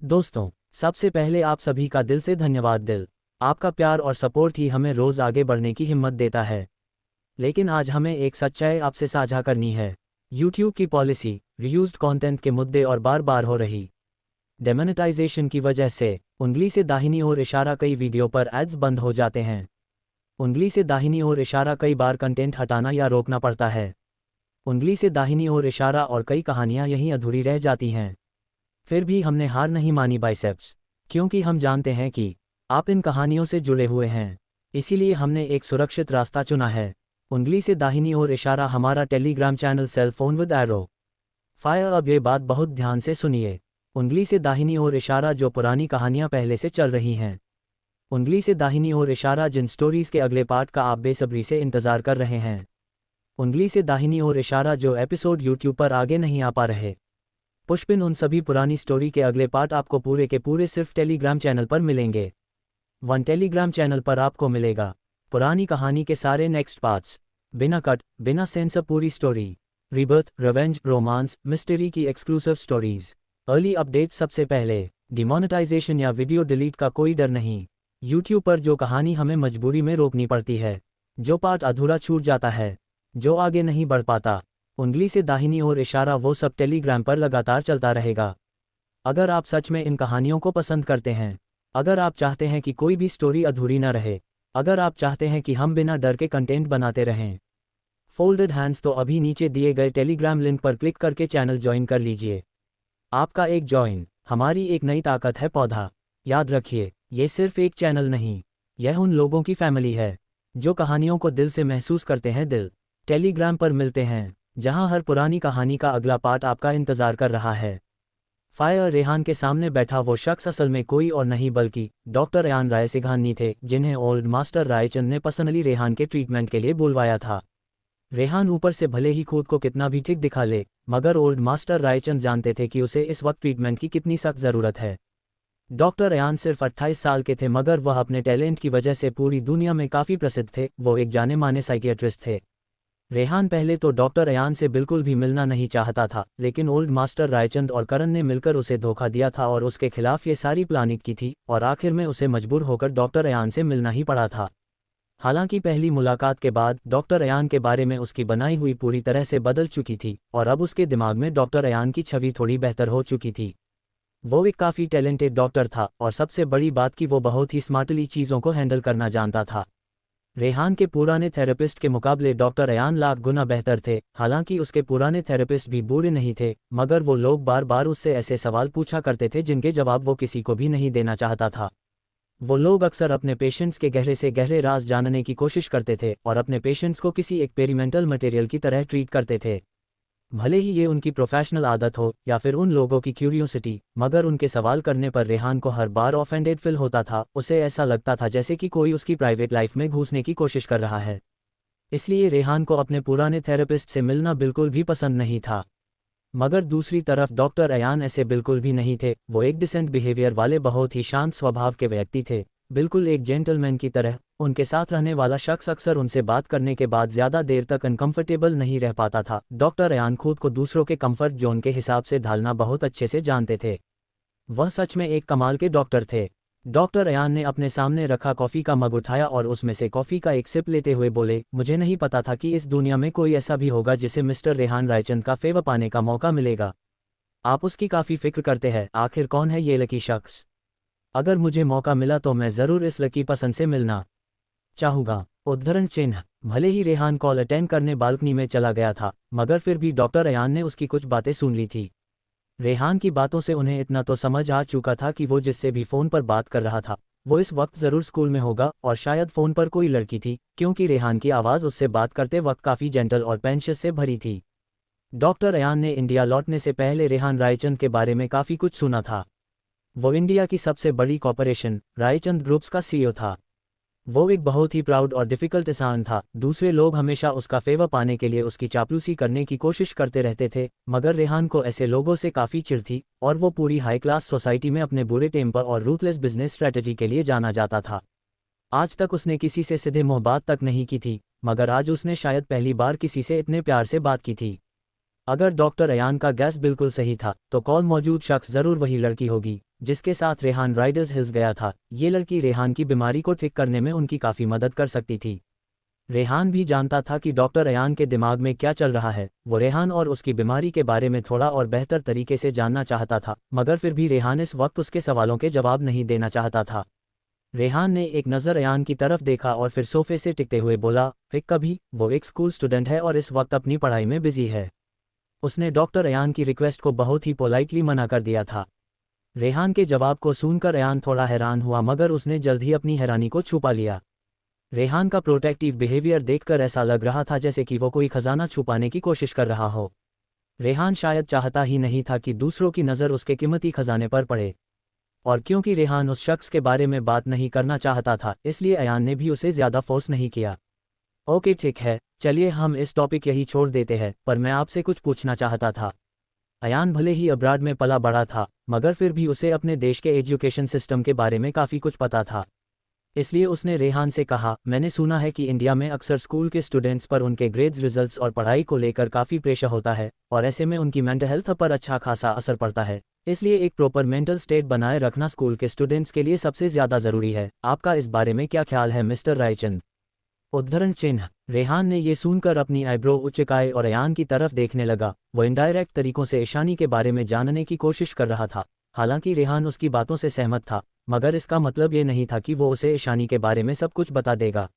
दोस्तों, सबसे पहले आप सभी का दिल से धन्यवाद। आपका प्यार और सपोर्ट ही हमें रोज़ आगे बढ़ने की हिम्मत देता है। लेकिन आज हमें एक सच्चाई आपसे साझा करनी है। YouTube की पॉलिसी, रीयूज्ड कंटेंट के मुद्दे और बार बार हो रही डेमोनेटाइजेशन की वजह से उंगली से दाहिनी ओर इशारा कई वीडियो पर एड्स बंद हो जाते हैं। उंगली से दाहिनी ओर इशारा कई बार कंटेंट हटाना या रोकना पड़ता है। उंगली से दाहिनी ओर इशारा और कई कहानियां यहीं अधूरी रह जाती हैं। फिर भी हमने हार नहीं मानी बाइसेप्स, क्योंकि हम जानते हैं कि आप इन कहानियों से जुड़े हुए हैं। इसीलिए हमने एक सुरक्षित रास्ता चुना है। उंगली से दाहिनी ओर इशारा हमारा Telegram channel cell phone with arrow fire. अब ये बात बहुत ध्यान से सुनिए। उंगली से दाहिनी ओर इशारा जो पुरानी कहानियां पहले से चल रही हैं। उंगली से दाहिनी ओर इशारा जिन स्टोरीज के अगले पार्ट का आप बेसब्री से इंतजार कर रहे हैं। उंगली से दाहिनी ओर इशारा जो एपिसोड YouTube पर आगे नहीं आ पा रहे। पुष्पिन उन सभी पुरानी स्टोरी के अगले पार्ट आपको पूरे के पूरे सिर्फ टेलीग्राम चैनल पर मिलेंगे। वन टेलीग्राम चैनल पर आपको मिलेगा पुरानी कहानी के सारे नेक्स्ट पार्ट्स, बिना कट, बिना सेंसर, पूरी story, rebirth, revenge, romance, mystery की एक्सक्लूसिव स्टोरीज, अर्ली अपडेट सबसे पहले। डिमोनेटाइजेशन या वीडियो डिलीट का कोई डर नहीं। YouTube पर जो कहानी हमें मजबूरी में रोकनी पड़ती है, जो पार्ट अधूरा छूट जाता है, जो आगे नहीं बढ़ पाता, उंगली से दाहिनी ओर इशारा वो सब टेलीग्राम पर लगातार चलता रहेगा। अगर आप सच में इन कहानियों को पसंद करते हैं, अगर आप चाहते हैं कि कोई भी स्टोरी अधूरी न रहे, अगर आप चाहते हैं कि हम बिना डर के कंटेंट बनाते रहें, फोल्डेड हैंड्स, तो अभी नीचे दिए गए टेलीग्राम लिंक पर क्लिक करके चैनल ज्वाइन कर लीजिए। आपका एक ज्वाइन हमारी एक नई ताकत है। पौधा याद रखिए, ये सिर्फ एक चैनल नहीं, यह उन लोगों की फैमिली है जो कहानियों को दिल से महसूस करते हैं। दिल टेलीग्राम पर मिलते हैं, जहां हर पुरानी कहानी का अगला पार्ट आपका इंतजार कर रहा है। फायर। रेहान के सामने बैठा वो शख्स असल में कोई और नहीं बल्कि डॉक्टर अयान रायसिंघानी थे, जिन्हें ओल्ड मास्टर रायचंद ने पर्सनली रेहान के ट्रीटमेंट के लिए बुलवाया था। रेहान ऊपर से भले ही खुद को कितना भी ठीक दिखा ले, मगर ओल्ड मास्टर रायचंद जानते थे कि उसे इस वक्त ट्रीटमेंट की कितनी सख्त ज़रूरत है। डॉक्टर अयान सिर्फ 28 साल के थे, मगर वह अपने टैलेंट की वजह से पूरी दुनिया में काफ़ी प्रसिद्ध थे। वो एक जाने माने साइकियाट्रिस्ट थे। रेहान पहले तो डॉक्टर अयान से बिल्कुल भी मिलना नहीं चाहता था, लेकिन ओल्ड मास्टर रायचंद और करण ने मिलकर उसे धोखा दिया था और उसके खिलाफ ये सारी प्लानिंग की थी, और आखिर में उसे मजबूर होकर डॉक्टर अयान से मिलना ही पड़ा था। हालांकि पहली मुलाकात के बाद डॉक्टर अयान के बारे में उसकी बनाई हुई पूरी तरह से बदल चुकी थी, और अब उसके दिमाग में डॉक्टर अयान की छवि थोड़ी बेहतर हो चुकी थी। वो एक काफ़ी टैलेंटेड डॉक्टर था, और सबसे बड़ी बात कि वो बहुत ही स्मार्टली चीज़ों को हैंडल करना जानता था। रेहान के पुराने थेरेपिस्ट के मुकाबले डॉक्टर अयान लाख गुना बेहतर थे। हालांकि उसके पुराने थेरेपिस्ट भी बुरे नहीं थे, मगर वो लोग बार बार उससे ऐसे सवाल पूछा करते थे जिनके जवाब वो किसी को भी नहीं देना चाहता था। वो लोग अक्सर अपने पेशेंट्स के गहरे से गहरे राज जानने की कोशिश करते थे और अपने पेशेंट्स को किसी एक्सपेरिमेंटल मटेरियल की तरह ट्रीट करते थे। भले ही ये उनकी प्रोफेशनल आदत हो या फिर उन लोगों की क्यूरियोसिटी, मगर उनके सवाल करने पर रेहान को हर बार ऑफेंडेड फील होता था। उसे ऐसा लगता था जैसे कि कोई उसकी प्राइवेट लाइफ में घुसने की कोशिश कर रहा है। इसलिए रेहान को अपने पुराने थेरेपिस्ट से मिलना बिल्कुल भी पसंद नहीं था। मगर दूसरी तरफ डॉक्टर अयान ऐसे बिल्कुल भी नहीं थे। वो एक डिसेंट बिहेवियर वाले, बहुत ही शांत स्वभाव के व्यक्ति थे, बिल्कुल एक जेंटलमैन की तरह। उनके साथ रहने वाला शख्स अक्सर उनसे बात करने के बाद ज़्यादा देर तक अनकंफर्टेबल नहीं रह पाता था। डॉक्टर अयान खुद को दूसरों के कंफर्ट जोन के हिसाब से ढालना बहुत अच्छे से जानते थे। वह सच में एक कमाल के डॉक्टर थे। डॉक्टर अयान ने अपने सामने रखा कॉफ़ी का मग उठाया और उसमें से कॉफ़ी का एक सिप लेते हुए बोले, मुझे नहीं पता था कि इस दुनिया में कोई ऐसा भी होगा जिसे मिस्टर रेहान रायचंद का फेवर पाने का मौका मिलेगा। आप उसकी काफ़ी फिक्र करते हैं। आखिर कौन है ये लकी शख्स? अगर मुझे मौका मिला तो मैं ज़रूर इस लकी पसंद से मिलना चाहूँगा। उद्धरण चिन्ह। भले ही रेहान कॉल अटेंड करने बालकनी में चला गया था, मगर फिर भी डॉक्टर अयान ने उसकी कुछ बातें सुन ली थी। रेहान की बातों से उन्हें इतना तो समझ आ चुका था कि वो जिससे भी फ़ोन पर बात कर रहा था, वो इस वक्त ज़रूर स्कूल में होगा, और शायद फ़ोन पर कोई लड़की थी, क्योंकि रेहान की आवाज़ उससे बात करते वक्त काफ़ी जेंटल और पेंशियस से भरी थी। डॉक्टर अयान ने इंडिया लौटने से पहले रेहान रायचंद के बारे में काफ़ी कुछ सुना था। वो इंडिया की सबसे बड़ी कॉरपोरेशन रायचंद ग्रुप्स का CEO था। वो एक बहुत ही प्राउड और डिफ़िकल्ट इंसान था। दूसरे लोग हमेशा उसका फेवर पाने के लिए उसकी चापलूसी करने की कोशिश करते रहते थे, मगर रेहान को ऐसे लोगों से काफ़ी चिढ़ थी, और वो पूरी हाई क्लास सोसाइटी में अपने बुरे टेम्पर और रूथलेस बिजनेस स्ट्रेटजी के लिए जाना जाता था। आज तक उसने किसी से सीधे मुँह बात तक नहीं की थी, मगर आज उसने शायद पहली बार किसी से इतने प्यार से बात की थी। अगर डॉक्टर अयान का गैस बिल्कुल सही था तो कॉल मौजूद शख्स जरूर वही लड़की होगी जिसके साथ रेहान राइडर्स हिल्स गया था। ये लड़की रेहान की बीमारी को ठीक करने में उनकी काफ़ी मदद कर सकती थी। रेहान भी जानता था कि डॉक्टर अयान के दिमाग में क्या चल रहा है। वो रेहान और उसकी बीमारी के बारे में थोड़ा और बेहतर तरीके से जानना चाहता था, मगर फिर भी रेहान इस वक्त उसके सवालों के जवाब नहीं देना चाहता था। रेहान ने एक नज़र अयान की तरफ देखा और फिर सोफे से टिकते हुए बोला, फिक कभी, वो एक स्कूल स्टूडेंट है और इस वक्त अपनी पढ़ाई में बिजी है। उसने डॉक्टर अयान की रिक्वेस्ट को बहुत ही पोलाइटली मना कर दिया था। रेहान के जवाब को सुनकर अयान थोड़ा हैरान हुआ, मगर उसने जल्द ही अपनी हैरानी को छुपा लिया। रेहान का प्रोटेक्टिव बिहेवियर देखकर ऐसा लग रहा था जैसे कि वो कोई खजाना छुपाने की कोशिश कर रहा हो। रेहान शायद चाहता ही नहीं था कि दूसरों की नज़र उसके कीमती खजाने पर पड़े, और क्योंकि रेहान उस शख्स के बारे में बात नहीं करना चाहता था, इसलिए अयान ने भी उसे ज़्यादा फोर्स नहीं किया। ओके ठीक है, चलिए हम इस टॉपिक यही छोड़ देते हैं, पर मैं आपसे कुछ पूछना चाहता था। अयान भले ही अब्राड में पला बड़ा था, मगर फिर भी उसे अपने देश के एजुकेशन सिस्टम के बारे में काफ़ी कुछ पता था। इसलिए उसने रेहान से कहा, मैंने सुना है कि इंडिया में अक्सर स्कूल के स्टूडेंट्स पर उनके ग्रेड्स, रिजल्ट्स और पढ़ाई को लेकर काफ़ी प्रेशर होता है, और ऐसे में उनकी मेंटल हेल्थ पर अच्छा खासा असर पड़ता है। इसलिए एक प्रॉपर मेंटल स्टेट बनाए रखना स्कूल के स्टूडेंट्स के लिए सबसे ज़्यादा ज़रूरी है। आपका इस बारे में क्या ख्याल है मिस्टर रायचंद? उद्धरण चिन्ह। रेहान ने ये सुनकर अपनी आईब्रो उचकाए और अयान की तरफ देखने लगा। वो इनडायरेक्ट तरीकों से ईशानी के बारे में जानने की कोशिश कर रहा था। हालांकि रेहान उसकी बातों से सहमत था, मगर इसका मतलब ये नहीं था कि वो उसे ईशानी के बारे में सब कुछ बता देगा।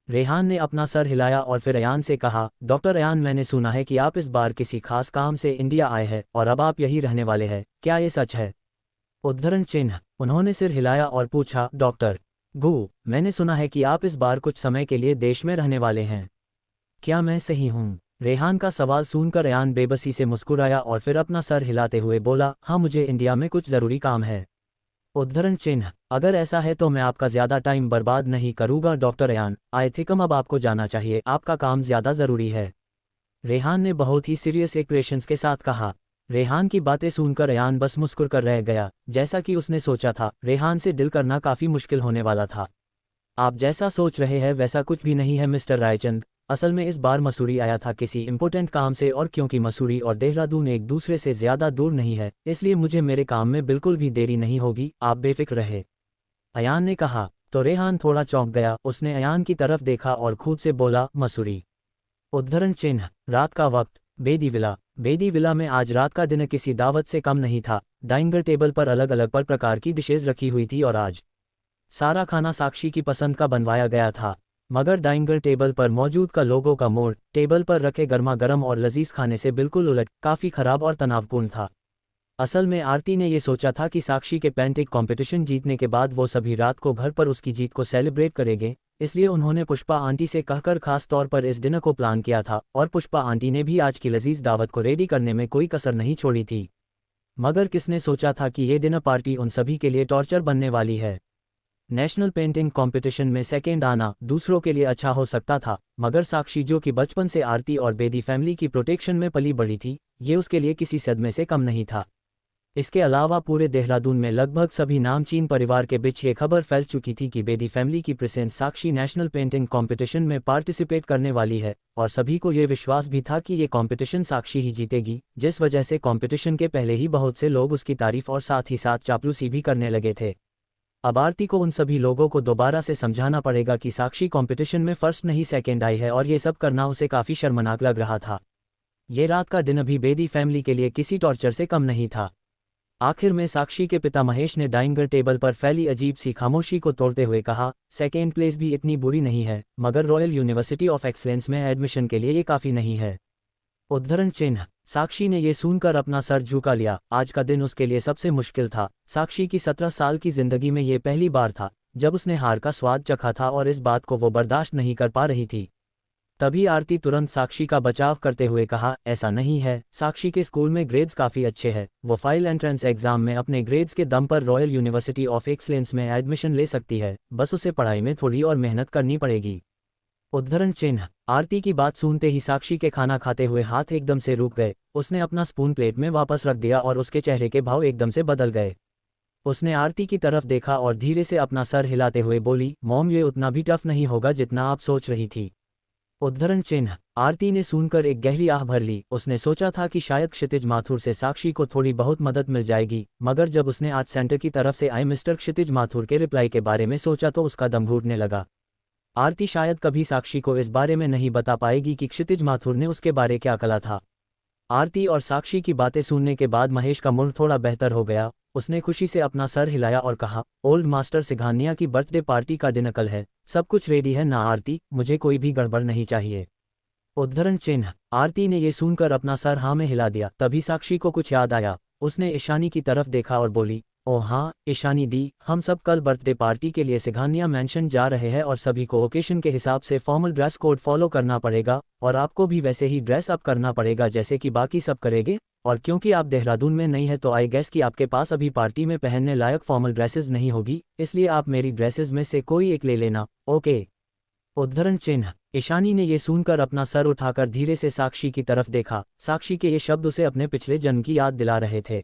रेहान ने अपना सर हिलाया और फिर अयान से कहा, डॉक्टर अयान, मैंने सुना है कि आप इस बार किसी खास काम से इंडिया आए हैं और अब आप यहीं रहने वाले हैं, क्या ये सच है? उद्धरण चिन्ह। उन्होंने सिर हिलाया और पूछा, डॉक्टर गु, मैंने सुना है कि आप इस बार कुछ समय के लिए देश में रहने वाले हैं, क्या मैं सही हूँ? रेहान का सवाल सुनकर अयान बेबसी से मुस्कुराया और फिर अपना सर हिलाते हुए बोला, हाँ, मुझे इंडिया में कुछ ज़रूरी काम है। उद्धरण चिन्ह। अगर ऐसा है तो मैं आपका ज़्यादा टाइम बर्बाद नहीं करूँगा डॉक्टर अयान, आई थिंक अब आपको जाना चाहिए, आपका काम ज़्यादा ज़रूरी है। रेहान ने बहुत ही सीरियस एक्सप्रेशंस के साथ कहा। रेहान की बातें सुनकर अयान बस मुस्कुर कर रह गया। जैसा कि उसने सोचा था, रेहान से डील करना काफ़ी मुश्किल होने वाला था। आप जैसा सोच रहे हैं वैसा कुछ भी नहीं है मिस्टर रायचंद। असल में इस बार मसूरी आया था किसी इंपॉर्टेंट काम से, और क्योंकि मसूरी और देहरादून एक दूसरे से ज़्यादा दूर नहीं है, इसलिए मुझे मेरे काम में बिल्कुल भी देरी नहीं होगी, आप बेफिक्र रहे, अयान ने कहा। तो रेहान थोड़ा चौंक गया। उसने अयान की तरफ देखा और खुद से बोला, मसूरी। उद्धरण चिन्ह। रात का वक्त। बेदी विला। बेदी विला में आज रात का डिनर किसी दावत से कम नहीं था। डाइनिंग टेबल पर अलग अलग प्रकार की डिशेज रखी हुई थी और आज सारा खाना साक्षी की पसंद का बनवाया गया था। मगर डाइनिंग टेबल पर मौजूद का लोगों का मूड टेबल पर रखे गर्मा गर्म और लजीज खाने से बिल्कुल उलट, काफ़ी खराब और तनावपूर्ण था। असल में आरती ने यह सोचा था कि साक्षी के पेंटिंग कंपटीशन जीतने के बाद वो सभी रात को घर पर उसकी जीत को सेलिब्रेट करेंगे, इसलिए उन्होंने पुष्पा आंटी से कहकर खास तौर पर इस डिनर को प्लान किया था, और पुष्पा आंटी ने भी आज की लजीज दावत को रेडी करने में कोई कसर नहीं छोड़ी थी। मगर किसने सोचा था कि ये डिनर पार्टी उन सभी के लिए टॉर्चर बनने वाली है। नेशनल पेंटिंग कंपटीशन में सेकेंड आना दूसरों के लिए अच्छा हो सकता था, मगर साक्षी, जो कि बचपन से आरती और बेदी फैमिली की प्रोटेक्शन में पली बड़ी थी, ये उसके लिए किसी सदमे से कम नहीं था। इसके अलावा पूरे देहरादून में लगभग सभी नामचीन परिवार के बीच ये खबर फैल चुकी थी कि बेदी फैमिली की प्रेजेंस साक्षी नेशनल पेंटिंग कंपटीशन में पार्टिसिपेट करने वाली है, और सभी को ये विश्वास भी था कि ये कंपटीशन साक्षी ही जीतेगी, जिस वजह से कंपटीशन के पहले ही बहुत से लोग उसकी तारीफ और साथ ही साथ चापलूसी भी करने लगे थे। अब आरती को उन सभी लोगों को दोबारा से समझाना पड़ेगा कि साक्षी कंपटीशन में फर्स्ट नहीं सेकेंड आई है, और ये सब करना उसे काफ़ी शर्मनाक लग रहा था। ये रात का डिनर भी बेदी फैमिली के लिए किसी टॉर्चर से कम नहीं था। आखिर में साक्षी के पिता महेश ने डाइनिंग टेबल पर फैली अजीब सी खामोशी को तोड़ते हुए कहा, सेकेंड प्लेस भी इतनी बुरी नहीं है, मगर रॉयल यूनिवर्सिटी ऑफ एक्सलेंस में एडमिशन के लिए ये काफ़ी नहीं है। उद्धरण चिन्ह। साक्षी ने यह सुनकर अपना सर झुका लिया। आज का दिन उसके लिए सबसे मुश्किल था। साक्षी की 17 साल की जिंदगी में ये पहली बार था जब उसने हार का स्वाद चखा था, और इस बात को वो बर्दाश्त नहीं कर पा रही थी। तभी आरती तुरंत साक्षी का बचाव करते हुए कहा, ऐसा नहीं है, साक्षी के स्कूल में ग्रेड्स काफ़ी अच्छे हैं, वो फाइल एंट्रेंस एग्जाम में अपने ग्रेड्स के दम पर रॉयल यूनिवर्सिटी ऑफ एक्सलेंस में एडमिशन ले सकती है, बस उसे पढ़ाई में थोड़ी और मेहनत करनी पड़ेगी। उद्धरण चिन्ह। आरती की बात सुनते ही साक्षी के खाना खाते हुए हाथ एकदम से रुक गए। उसने अपना स्पून प्लेट में वापस रख दिया और उसके चेहरे के भाव एकदम से बदल गए। उसने आरती की तरफ देखा और धीरे से अपना सर हिलाते हुए बोली, मॉम, ये उतना भी टफ नहीं होगा जितना आप सोच रही थी। उद्धरण चिन्ह। आरती ने सुनकर एक गहरी आह भर ली। उसने सोचा था कि शायद क्षितिज माथुर से साक्षी को थोड़ी बहुत मदद मिल जाएगी, मगर जब उसने आज सेंटर की तरफ से आए मिस्टर क्षितिज माथुर के रिप्लाई के बारे में सोचा तो उसका दम घुटने लगा। आरती शायद कभी साक्षी को इस बारे में नहीं बता पाएगी कि क्षितिज माथुर ने उसके बारे क्या कहा था। आरती और साक्षी की बातें सुनने के बाद महेश का मूड थोड़ा बेहतर हो गया। उसने खुशी से अपना सर हिलाया और कहा, ओल्ड मास्टर सिघानिया की बर्थडे पार्टी का दिन कल है, सब कुछ रेडी है ना आरती? मुझे कोई भी गड़बड़ नहीं चाहिए। उद्धरण चिन्ह। आरती ने ये सुनकर अपना सर हाँ में हिला दिया। तभी साक्षी को कुछ याद आया। उसने ईशानी की तरफ देखा और बोली, ओह हाँ ईशानी दी, हम सब कल बर्थडे पार्टी के लिए सिघानिया मेंशन जा रहे हैं और सभी को ओकेशन के हिसाब से फॉर्मल ड्रेस कोड फॉलो करना पड़ेगा और आपको भी वैसे ही ड्रेस अप करना पड़ेगा जैसे कि बाकी सब करेंगे। और क्योंकि आप देहरादून में नहीं है तो आई गेस कि आपके पास अभी पार्टी में पहनने लायक फॉर्मल ड्रेसेस नहीं होगी, इसलिए आप मेरी ड्रेसेस में से कोई एक ले लेना, ओके? उद्धरण चिन्ह। ईशानी ने ये सुनकर अपना सर उठाकर धीरे से साक्षी की तरफ देखा। साक्षी के ये शब्द उसे अपने पिछले जन्म की याद दिला रहे थे।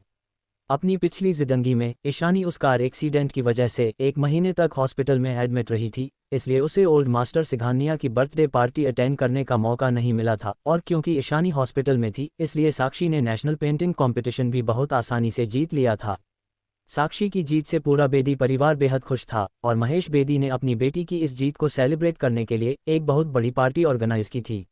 अपनी पिछली जिंदगी में ईशानी उस कार एक्सीडेंट की वजह से 1 महीने तक हॉस्पिटल में एडमिट रही थी, इसलिए उसे ओल्ड मास्टर सिघानिया की बर्थडे पार्टी अटेंड करने का मौका नहीं मिला था। और क्योंकि ईशानी हॉस्पिटल में थी, इसलिए साक्षी ने नेशनल पेंटिंग कंपटीशन भी बहुत आसानी से जीत लिया था। साक्षी की जीत से पूरा बेदी परिवार बेहद खुश था और महेश बेदी ने अपनी बेटी की इस जीत को सेलिब्रेट करने के लिए एक बहुत बड़ी पार्टी ऑर्गेनाइज की थी।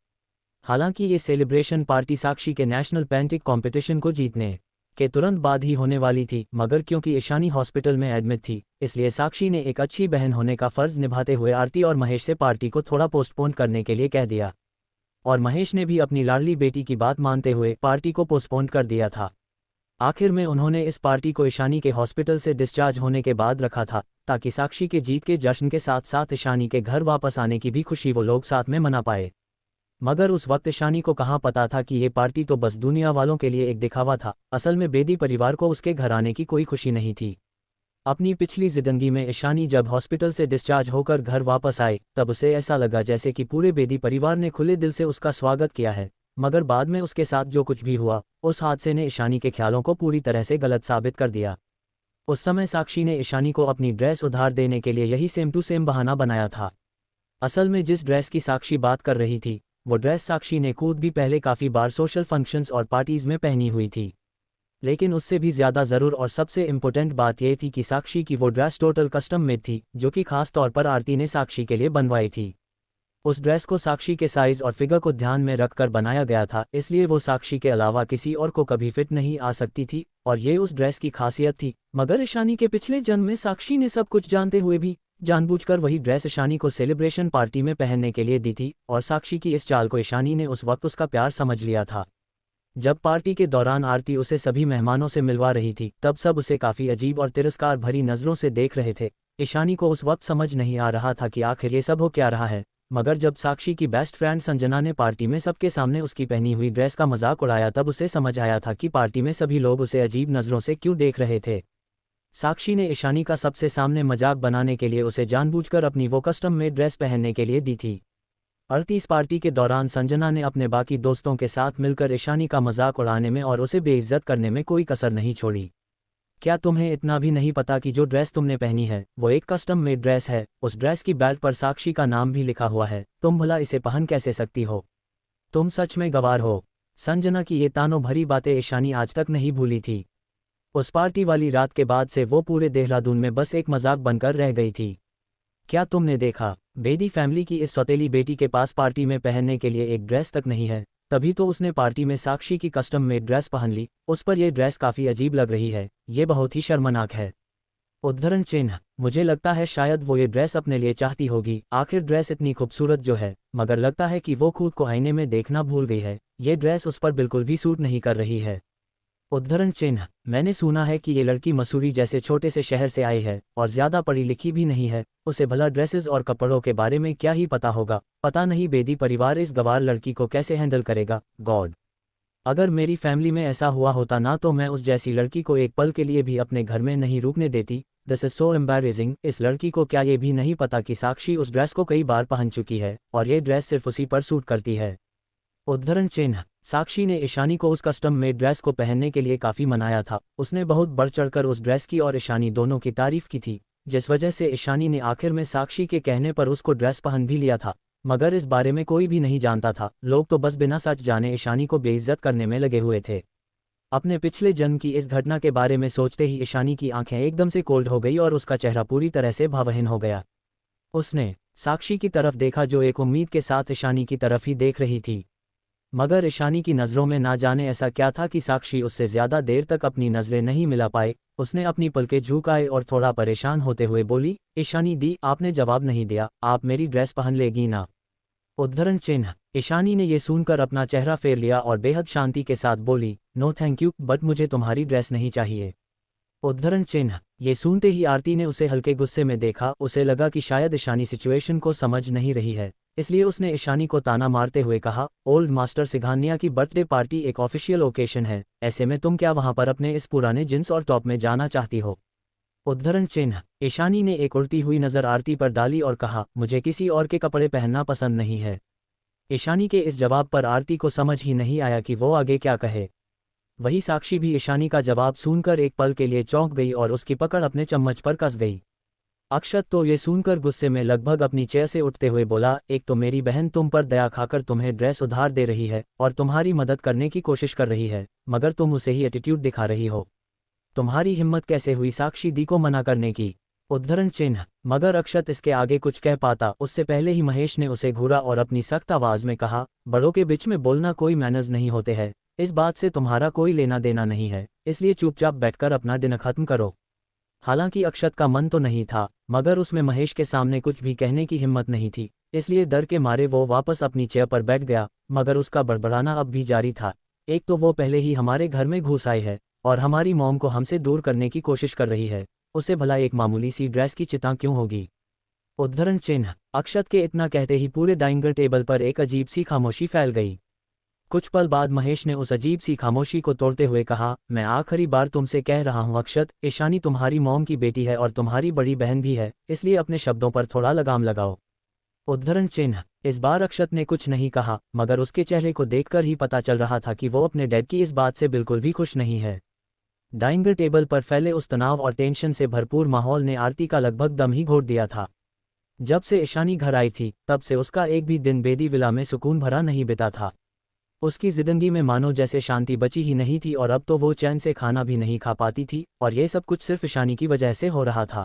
हालांकि ये सेलिब्रेशन पार्टी साक्षी के नेशनल पेंटिंग कंपटीशन को जीतने के तुरंत बाद ही होने वाली थी, मगर क्योंकि ईशानी हॉस्पिटल में एडमिट थी, इसलिए साक्षी ने एक अच्छी बहन होने का फर्ज निभाते हुए आरती और महेश से पार्टी को थोड़ा पोस्टपोन करने के लिए कह दिया। और महेश ने भी अपनी लाडली बेटी की बात मानते हुए पार्टी को पोस्टपोन कर दिया था। आखिर में उन्होंने इस पार्टी को ईशानी के हॉस्पिटल से डिस्चार्ज होने के बाद रखा था, ताकि साक्षी के जीत के जश्न के साथ साथ ईशानी के घर वापस आने की भी खुशी वो लोग साथ में मना पाए। मगर उस वक्त ईशानी को कहाँ पता था कि ये पार्टी तो बस दुनिया वालों के लिए एक दिखावा था। असल में बेदी परिवार को उसके घर आने की कोई खुशी नहीं थी। अपनी पिछली जिंदगी में ईशानी जब हॉस्पिटल से डिस्चार्ज होकर घर वापस आए, तब उसे ऐसा लगा जैसे कि पूरे बेदी परिवार ने खुले दिल से उसका स्वागत किया है। मगर बाद में उसके साथ जो कुछ भी हुआ, उस हादसे ने ईशानी के ख्यालों को पूरी तरह से गलत साबित कर दिया। उस समय साक्षी ने ईशानी को अपनी ड्रेस उधार देने के लिए यही सेम टू सेम बहाना बनाया था। असल में जिस ड्रेस की साक्षी बात कर रही थी, वो ड्रेस साक्षी ने खुद भी पहले काफ़ी बार सोशल फंक्शंस और पार्टीज़ में पहनी हुई थी। लेकिन उससे भी ज़्यादा ज़रूर और सबसे इम्पोर्टेंट बात यह थी कि साक्षी की वो ड्रेस टोटल कस्टम मेड थी, जो कि खास तौर पर आरती ने साक्षी के लिए बनवाई थी। उस ड्रेस को साक्षी के साइज़ और फिगर को ध्यान में रखकर बनाया गया था, इसलिए वो साक्षी के अलावा किसी और को कभी फिट नहीं आ सकती थी, और ये उस ड्रेस की खासियत थी। मगर ईशानी के पिछले जन्म में साक्षी ने सब कुछ जानते हुए भी जानबूझकर वही ड्रेस ईशानी को सेलिब्रेशन पार्टी में पहनने के लिए दी थी, और साक्षी की इस चाल को ईशानी ने उस वक्त उसका प्यार समझ लिया था। जब पार्टी के दौरान आरती उसे सभी मेहमानों से मिलवा रही थी, तब सब उसे काफ़ी अजीब और तिरस्कार भरी नज़रों से देख रहे थे। ईशानी को उस वक्त समझ नहीं आ रहा था कि आखिर ये सब हो क्या रहा है। मगर जब साक्षी की बेस्ट फ्रेंड संजना ने पार्टी में सबके सामने उसकी पहनी हुई ड्रेस का मजाक उड़ाया, तब उसे समझ आया था कि पार्टी में सभी लोग उसे अजीब नज़रों से क्यों देख रहे थे। साक्षी ने ईशानी का सबसे सामने मजाक बनाने के लिए उसे जानबूझकर अपनी वो कस्टम मेड ड्रेस पहनने के लिए दी थी। इस पार्टी के दौरान संजना ने अपने बाकी दोस्तों के साथ मिलकर ईशानी का मजाक उड़ाने में और उसे बेइज्जत करने में कोई कसर नहीं छोड़ी। क्या तुम्हें इतना भी नहीं पता कि जो ड्रेस तुमने पहनी है वो एक कस्टम मेड ड्रेस है? उस ड्रेस की बेल्ट पर साक्षी का नाम भी लिखा हुआ है। तुम भला इसे पहन कैसे सकती हो? तुम सच में गवार हो। संजना की ये तानों भरी बातें ईशानी आज तक नहीं भूली थी। उस पार्टी वाली रात के बाद से वो पूरे देहरादून में बस एक मजाक बनकर रह गई थी। क्या तुमने देखा, बेदी फैमिली की इस सौतेली बेटी के पास पार्टी में पहनने के लिए एक ड्रेस तक नहीं है, तभी तो उसने पार्टी में साक्षी की कस्टम मेड ड्रेस पहन ली। उस पर यह ड्रेस काफ़ी अजीब लग रही है, ये बहुत ही शर्मनाक है। उद्धरण चिन्ह। मुझे लगता है शायद वो ये ड्रेस अपने लिए चाहती होगी, आखिर ड्रेस इतनी खूबसूरत जो है, मगर लगता है कि वो खुद को आईने में देखना भूल गई है। ये ड्रेस उस पर बिल्कुल भी सूट नहीं कर रही है। उद्धरण चिन्ह। मैंने सुना है कि ये लड़की मसूरी जैसे छोटे से शहर से आई है और ज़्यादा पढ़ी लिखी भी नहीं है, उसे भला ड्रेसेस और कपड़ों के बारे में क्या ही पता होगा। पता नहीं बेदी परिवार इस गवार लड़की को कैसे हैंडल करेगा। गॉड, अगर मेरी फैमिली में ऐसा हुआ होता ना, तो मैं उस जैसी लड़की को एक पल के लिए भी अपने घर में नहीं रुकने देती। This is so embarrassing. इस लड़की को क्या ये भी नहीं पता कि साक्षी उस ड्रेस को कई बार पहन चुकी है और ये ड्रेस सिर्फ उसी पर सूट करती है। उद्धरण चिन्ह। साक्षी ने ईशानी को उस कस्टम मेड ड्रेस को पहनने के लिए काफ़ी मनाया था। उसने बहुत बढ़ चढ़कर उस ड्रेस की और ईशानी दोनों की तारीफ की थी, जिस वजह से ईशानी ने आखिर में साक्षी के कहने पर उसको ड्रेस पहन भी लिया था। मगर इस बारे में कोई भी नहीं जानता था, लोग तो बस बिना सच जाने ईशानी को बेइज्जत करने में लगे हुए थे। अपने पिछले जन्म की इस घटना के बारे में सोचते ही ईशानी की आंखें एकदम से कोल्ड हो गई और उसका चेहरा पूरी तरह से भावहीन हो गया। उसने साक्षी की तरफ देखा जो एक उम्मीद के साथ ईशानी की तरफ ही देख रही थी। मगर ईशानी की नज़रों में ना जाने ऐसा क्या था कि साक्षी उससे ज़्यादा देर तक अपनी नज़रें नहीं मिला पाए। उसने अपनी पलकें झुकाए और थोड़ा परेशान होते हुए बोली, ईशानी दी, आपने जवाब नहीं दिया, आप मेरी ड्रेस पहन लेगी ना? उद्धरण चिन्ह। ईशानी ने ये सुनकर अपना चेहरा फेर लिया और बेहद शांति के साथ बोली, नो थैंक यू, बट मुझे तुम्हारी ड्रेस नहीं चाहिए। उद्धरण चिन्ह। ये सुनते ही आरती ने उसे हल्के गुस्से में देखा। उसे लगा कि शायद ईशानी सिचुएशन को समझ नहीं रही है, इसलिए उसने ईशानी को ताना मारते हुए कहा, ओल्ड मास्टर सिघानिया की बर्थडे पार्टी एक ऑफिशियल ओकेशन है, ऐसे में तुम क्या वहां पर अपने इस पुराने जींस और टॉप में जाना चाहती हो? उद्धरण चिन्ह। ईशानी ने एक उड़ती हुई नज़र आरती पर डाली और कहा, मुझे किसी और के कपड़े पहनना पसंद नहीं है। ईशानी के इस जवाब पर आरती को समझ ही नहीं आया कि वो आगे क्या कहे। वही साक्षी भी ईशानी का जवाब सुनकर एक पल के लिए चौंक गई और उसकी पकड़ अपने चम्मच पर कस गई। अक्षत तो ये सुनकर गुस्से में लगभग अपनी चेयर से उठते हुए बोला, एक तो मेरी बहन तुम पर दया खाकर तुम्हें ड्रेस उधार दे रही है और तुम्हारी मदद करने की कोशिश कर रही है, मगर तुम उसे ही एटीट्यूड दिखा रही हो। तुम्हारी हिम्मत कैसे हुई साक्षी दी को मना करने की? उद्धरण चिन्ह। मगर अक्षत इसके आगे कुछ कह पाता उससे पहले ही महेश ने उसे घूरा और अपनी सख्त आवाज में कहा, बड़ों के बीच में बोलना कोई मैनर्स नहीं होते हैं, इस बात से तुम्हारा कोई लेना देना नहीं है, इसलिए चुपचाप बैठकर अपना दिन खत्म करो। हालांकि अक्षत का मन तो नहीं था, मगर उसमें महेश के सामने कुछ भी कहने की हिम्मत नहीं थी, इसलिए डर के मारे वो वापस अपनी चेयर पर बैठ गया। मगर उसका बड़बड़ाना अब भी जारी था। एक तो वो पहले ही हमारे घर में घुस आई है और हमारी मॉम को हमसे दूर करने की कोशिश कर रही है, उसे भला एक मामूली सी ड्रेस की चिंता क्यों होगी? उद्धरण चिन्ह। अक्षत के इतना कहते ही पूरे डाइनिंग टेबल पर एक अजीब सी खामोशी फैल गई। कुछ पल बाद महेश ने उस अजीब सी खामोशी को तोड़ते हुए कहा, मैं आखिरी बार तुमसे कह रहा हूं अक्षत, ईशानी तुम्हारी मॉम की बेटी है और तुम्हारी बड़ी बहन भी है, इसलिए अपने शब्दों पर थोड़ा लगाम लगाओ। उद्धरण चिन्ह। इस बार अक्षत ने कुछ नहीं कहा, मगर उसके चेहरे को देखकर ही पता चल रहा था कि वो अपने डैड की इस बात से बिल्कुल भी खुश नहीं है। डाइनिंग टेबल पर फैले उस तनाव और टेंशन से भरपूर माहौल ने आरती का लगभग दम ही घोट दिया था। जब से ईशानी घर आई थी तब से उसका एक भी दिन बेदी विला में सुकून भरा नहीं बिता था। उसकी जिंदगी में मानो जैसे शांति बची ही नहीं थी और अब तो वो चैन से खाना भी नहीं खा पाती थी, और ये सब कुछ सिर्फ ईशानी की वजह से हो रहा था।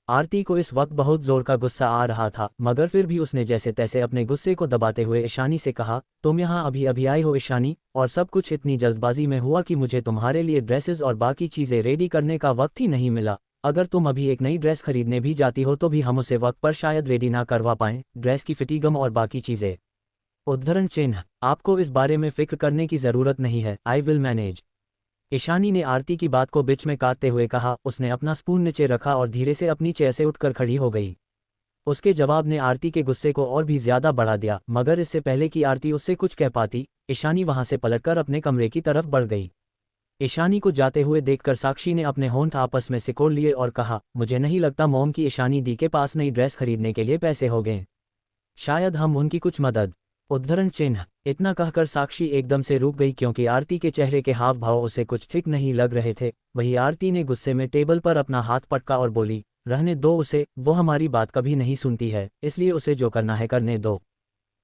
आरती को इस वक्त बहुत जोर का गुस्सा आ रहा था, मगर फिर भी उसने जैसे तैसे अपने गुस्से को दबाते हुए ईशानी से कहा, तुम यहाँ अभी अभी आई हो ईशानी, और सब कुछ इतनी जल्दबाजी में हुआ कि मुझे तुम्हारे लिए ड्रेसेस और बाकी चीज़ें रेडी करने का वक्त ही नहीं मिला। अगर तुम अभी एक नई ड्रेस खरीदने भी जाती हो तो भी हम उसे वक्त पर शायद रेडी ना करवा पाएं, ड्रेस की फिटिंग और बाकी चीज़ें। उद्धरण चिन्ह। आपको इस बारे में फिक्र करने की ज़रूरत नहीं है, आई विल मैनेज। ईशानी ने आरती की बात को बीच में काटते हुए कहा। उसने अपना स्पून नीचे रखा और धीरे से अपनी चेयर से उठकर खड़ी हो गई। उसके जवाब ने आरती के गुस्से को और भी ज्यादा बढ़ा दिया, मगर इससे पहले कि आरती उससे कुछ कह पाती, ईशानी वहां से पलटकर अपने कमरे की तरफ बढ़ गई। ईशानी को जाते हुए देखकर साक्षी ने अपने होंठ आपस में सिकोड़ लिए और कहा, मुझे नहीं लगता मॉम की ईशानी दी के पास नई ड्रेस खरीदने के लिए पैसे हो गए, शायद हम उनकी कुछ मदद। उद्धरण चिन्ह। इतना कहकर साक्षी एकदम से रुक गई क्योंकि आरती के चेहरे के हाव भाव उसे कुछ ठीक नहीं लग रहे थे। वही आरती ने गुस्से में टेबल पर अपना हाथ पटका और बोली, रहने दो उसे, वो हमारी बात कभी नहीं सुनती है, इसलिए उसे जो करना है करने दो।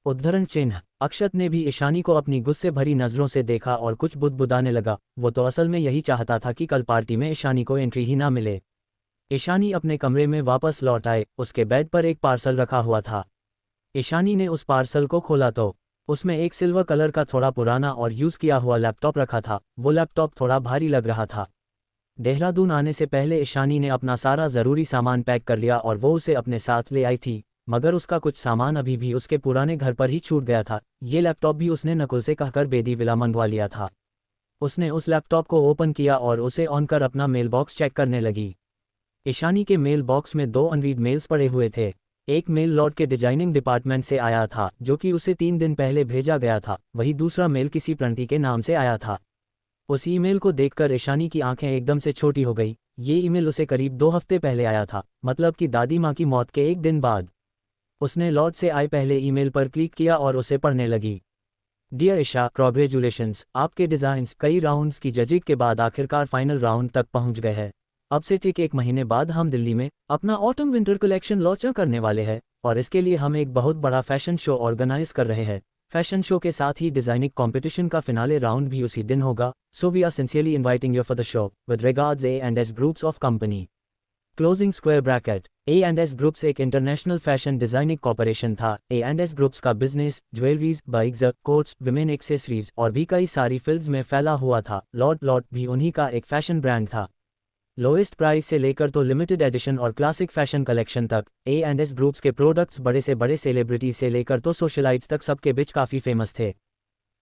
उद्धरण चिन्ह। अक्षत ने भी ईशानी को अपनी गुस्से भरी नज़रों से देखा और कुछ बुदबुदाने लगा। वो तो असल में यही चाहता था कि कल पार्टी में ईशानी को एंट्री ही ना मिले। ईशानी अपने कमरे में वापस लौट आए। उसके बेड पर एक पार्सल रखा हुआ था। ईशानी ने उस पार्सल को खोला तो उसमें एक सिल्वर कलर का थोड़ा पुराना और यूज़ किया हुआ लैपटॉप रखा था। वो लैपटॉप थोड़ा भारी लग रहा था। देहरादून आने से पहले ईशानी ने अपना सारा ज़रूरी सामान पैक कर लिया और वो उसे अपने साथ ले आई थी, मगर उसका कुछ सामान अभी भी उसके पुराने घर पर ही छूट गया था। ये लैपटॉप भी उसने नकुल से कहकर बेदी विला मंगवा लिया था। उसने उस लैपटॉप को ओपन किया और उसे ऑन कर अपना मेल बॉक्स चेक करने लगी। ईशानी के मेल बॉक्स में 2 अनरीड मेल्स पड़े हुए थे। एक मेल लॉर्ड के डिजाइनिंग डिपार्टमेंट से आया था, जो कि उसे 3 दिन पहले भेजा गया था। वही दूसरा मेल किसी प्रणति के नाम से आया था। उस ईमेल को देखकर ईशानी की आंखें एकदम से छोटी हो गई। ये ईमेल उसे करीब 2 हफ्ते पहले आया था, मतलब कि दादी माँ की मौत के एक दिन बाद। उसने लॉर्ड से आए पहले ईमेल पर क्लिक किया और उसे पढ़ने लगी। डियर ईशा, कॉन्ग्रेचुलेशंस, आपके डिज़ाइंस कई राउंड्स की जजिंग के बाद आखिरकार फाइनल राउंड तक पहुंच गए हैं। अब से ठीक 1 महीने बाद हम दिल्ली में अपना ऑटम विंटर कलेक्शन लॉन्च करने वाले हैं और इसके लिए हम एक बहुत बड़ा फैशन शो ऑर्गेनाइज कर रहे हैं। फैशन शो के साथ ही डिजाइनिंग कंपटीशन का फिनाले राउंड भी उसी दिन होगा। So we are sincerely inviting you for the show with regards A&S groups of company. Closing square bracket. A&S groups एक इंटरनेशनल फैशन डिजाइनिंग कॉर्पोरेशन था। A&S ग्रुप्स का business jewelleries, bikes, coats, women accessories और भी कई सारी fields में फैला हुआ था। लॉट भी उन्हीं का एक फैशन ब्रांड था। लोएस्ट प्राइस से लेकर तो लिमिटेड एडिशन और क्लासिक फैशन कलेक्शन तक A&S ग्रुप्स के प्रोडक्ट्स बड़े से बड़े सेलिब्रिटी से लेकर तो सोशलाइट्स तक सबके बीच काफ़ी फेमस थे।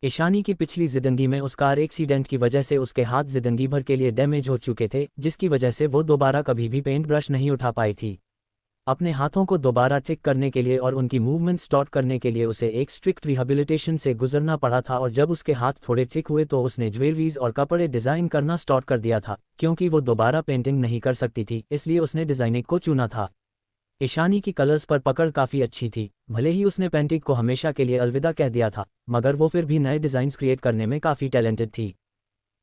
ईशानी की पिछली जिंदगी में उस कार एक्सीडेंट की वजह से उसके हाथ जिंदगी भर के लिए डैमेज हो चुके थे, जिसकी वजह से वो दोबारा कभी भी पेंट ब्रश नहीं उठा पाई थी। अपने हाथों को दोबारा ठीक करने के लिए और उनकी मूवमेंट स्टार्ट करने के लिए उसे एक स्ट्रिक्ट रिहेबिलिटेशन से गुजरना पड़ा था और जब उसके हाथ थोड़े ठीक हुए तो उसने ज्वेलरीज और कपड़े डिज़ाइन करना स्टार्ट कर दिया था। क्योंकि वो दोबारा पेंटिंग नहीं कर सकती थी, इसलिए उसने डिज़ाइनिंग को चुना था। ईशानी की कलर्स पर पकड़ काफ़ी अच्छी थी। भले ही उसने पेंटिंग को हमेशा के लिए अलविदा कह दिया था, मगर वो फिर भी नए डिज़ाइंस क्रिएट करने में काफ़ी टैलेंटेड थी।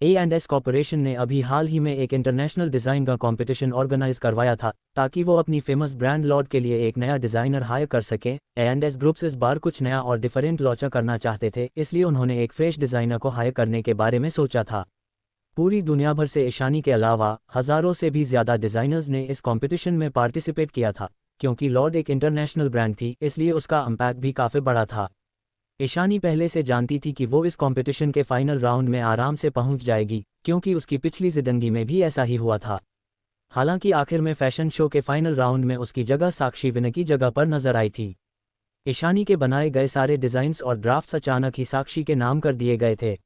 A&S कॉर्पोरेशन ने अभी हाल ही में एक इंटरनेशनल डिज़ाइन का कंपटीशन ऑर्गेनाइज करवाया था ताकि वो अपनी फेमस ब्रांड लॉट के लिए एक नया डिज़ाइनर हायर कर सकें। A&S ग्रुप्स इस बार कुछ नया और डिफरेंट लॉन्च करना चाहते थे, इसलिए उन्होंने एक फ्रेश डिज़ाइनर को हायर करने के बारे में सोचा था। पूरी दुनिया भर से ईशानी के अलावा हज़ारों से भी ज़्यादा डिज़ाइनर्स ने इस कॉम्पिटिशन में पार्टिसिपेट किया था। क्योंकि लॉर्ड एक इंटरनेशनल ब्रांड थी, इसलिए उसका इम्पैक्ट भी काफ़ी बड़ा था। ईशानी पहले से जानती थी कि वो इस कंपटीशन के फाइनल राउंड में आराम से पहुंच जाएगी, क्योंकि उसकी पिछली जिंदगी में भी ऐसा ही हुआ था। हालांकि आखिर में फैशन शो के फाइनल राउंड में उसकी जगह साक्षी विनय की जगह पर नजर आई थी। ईशानी के बनाए गए सारे डिज़ाइंस और ड्राफ्ट्स अचानक ही साक्षी के नाम कर दिए गए थे।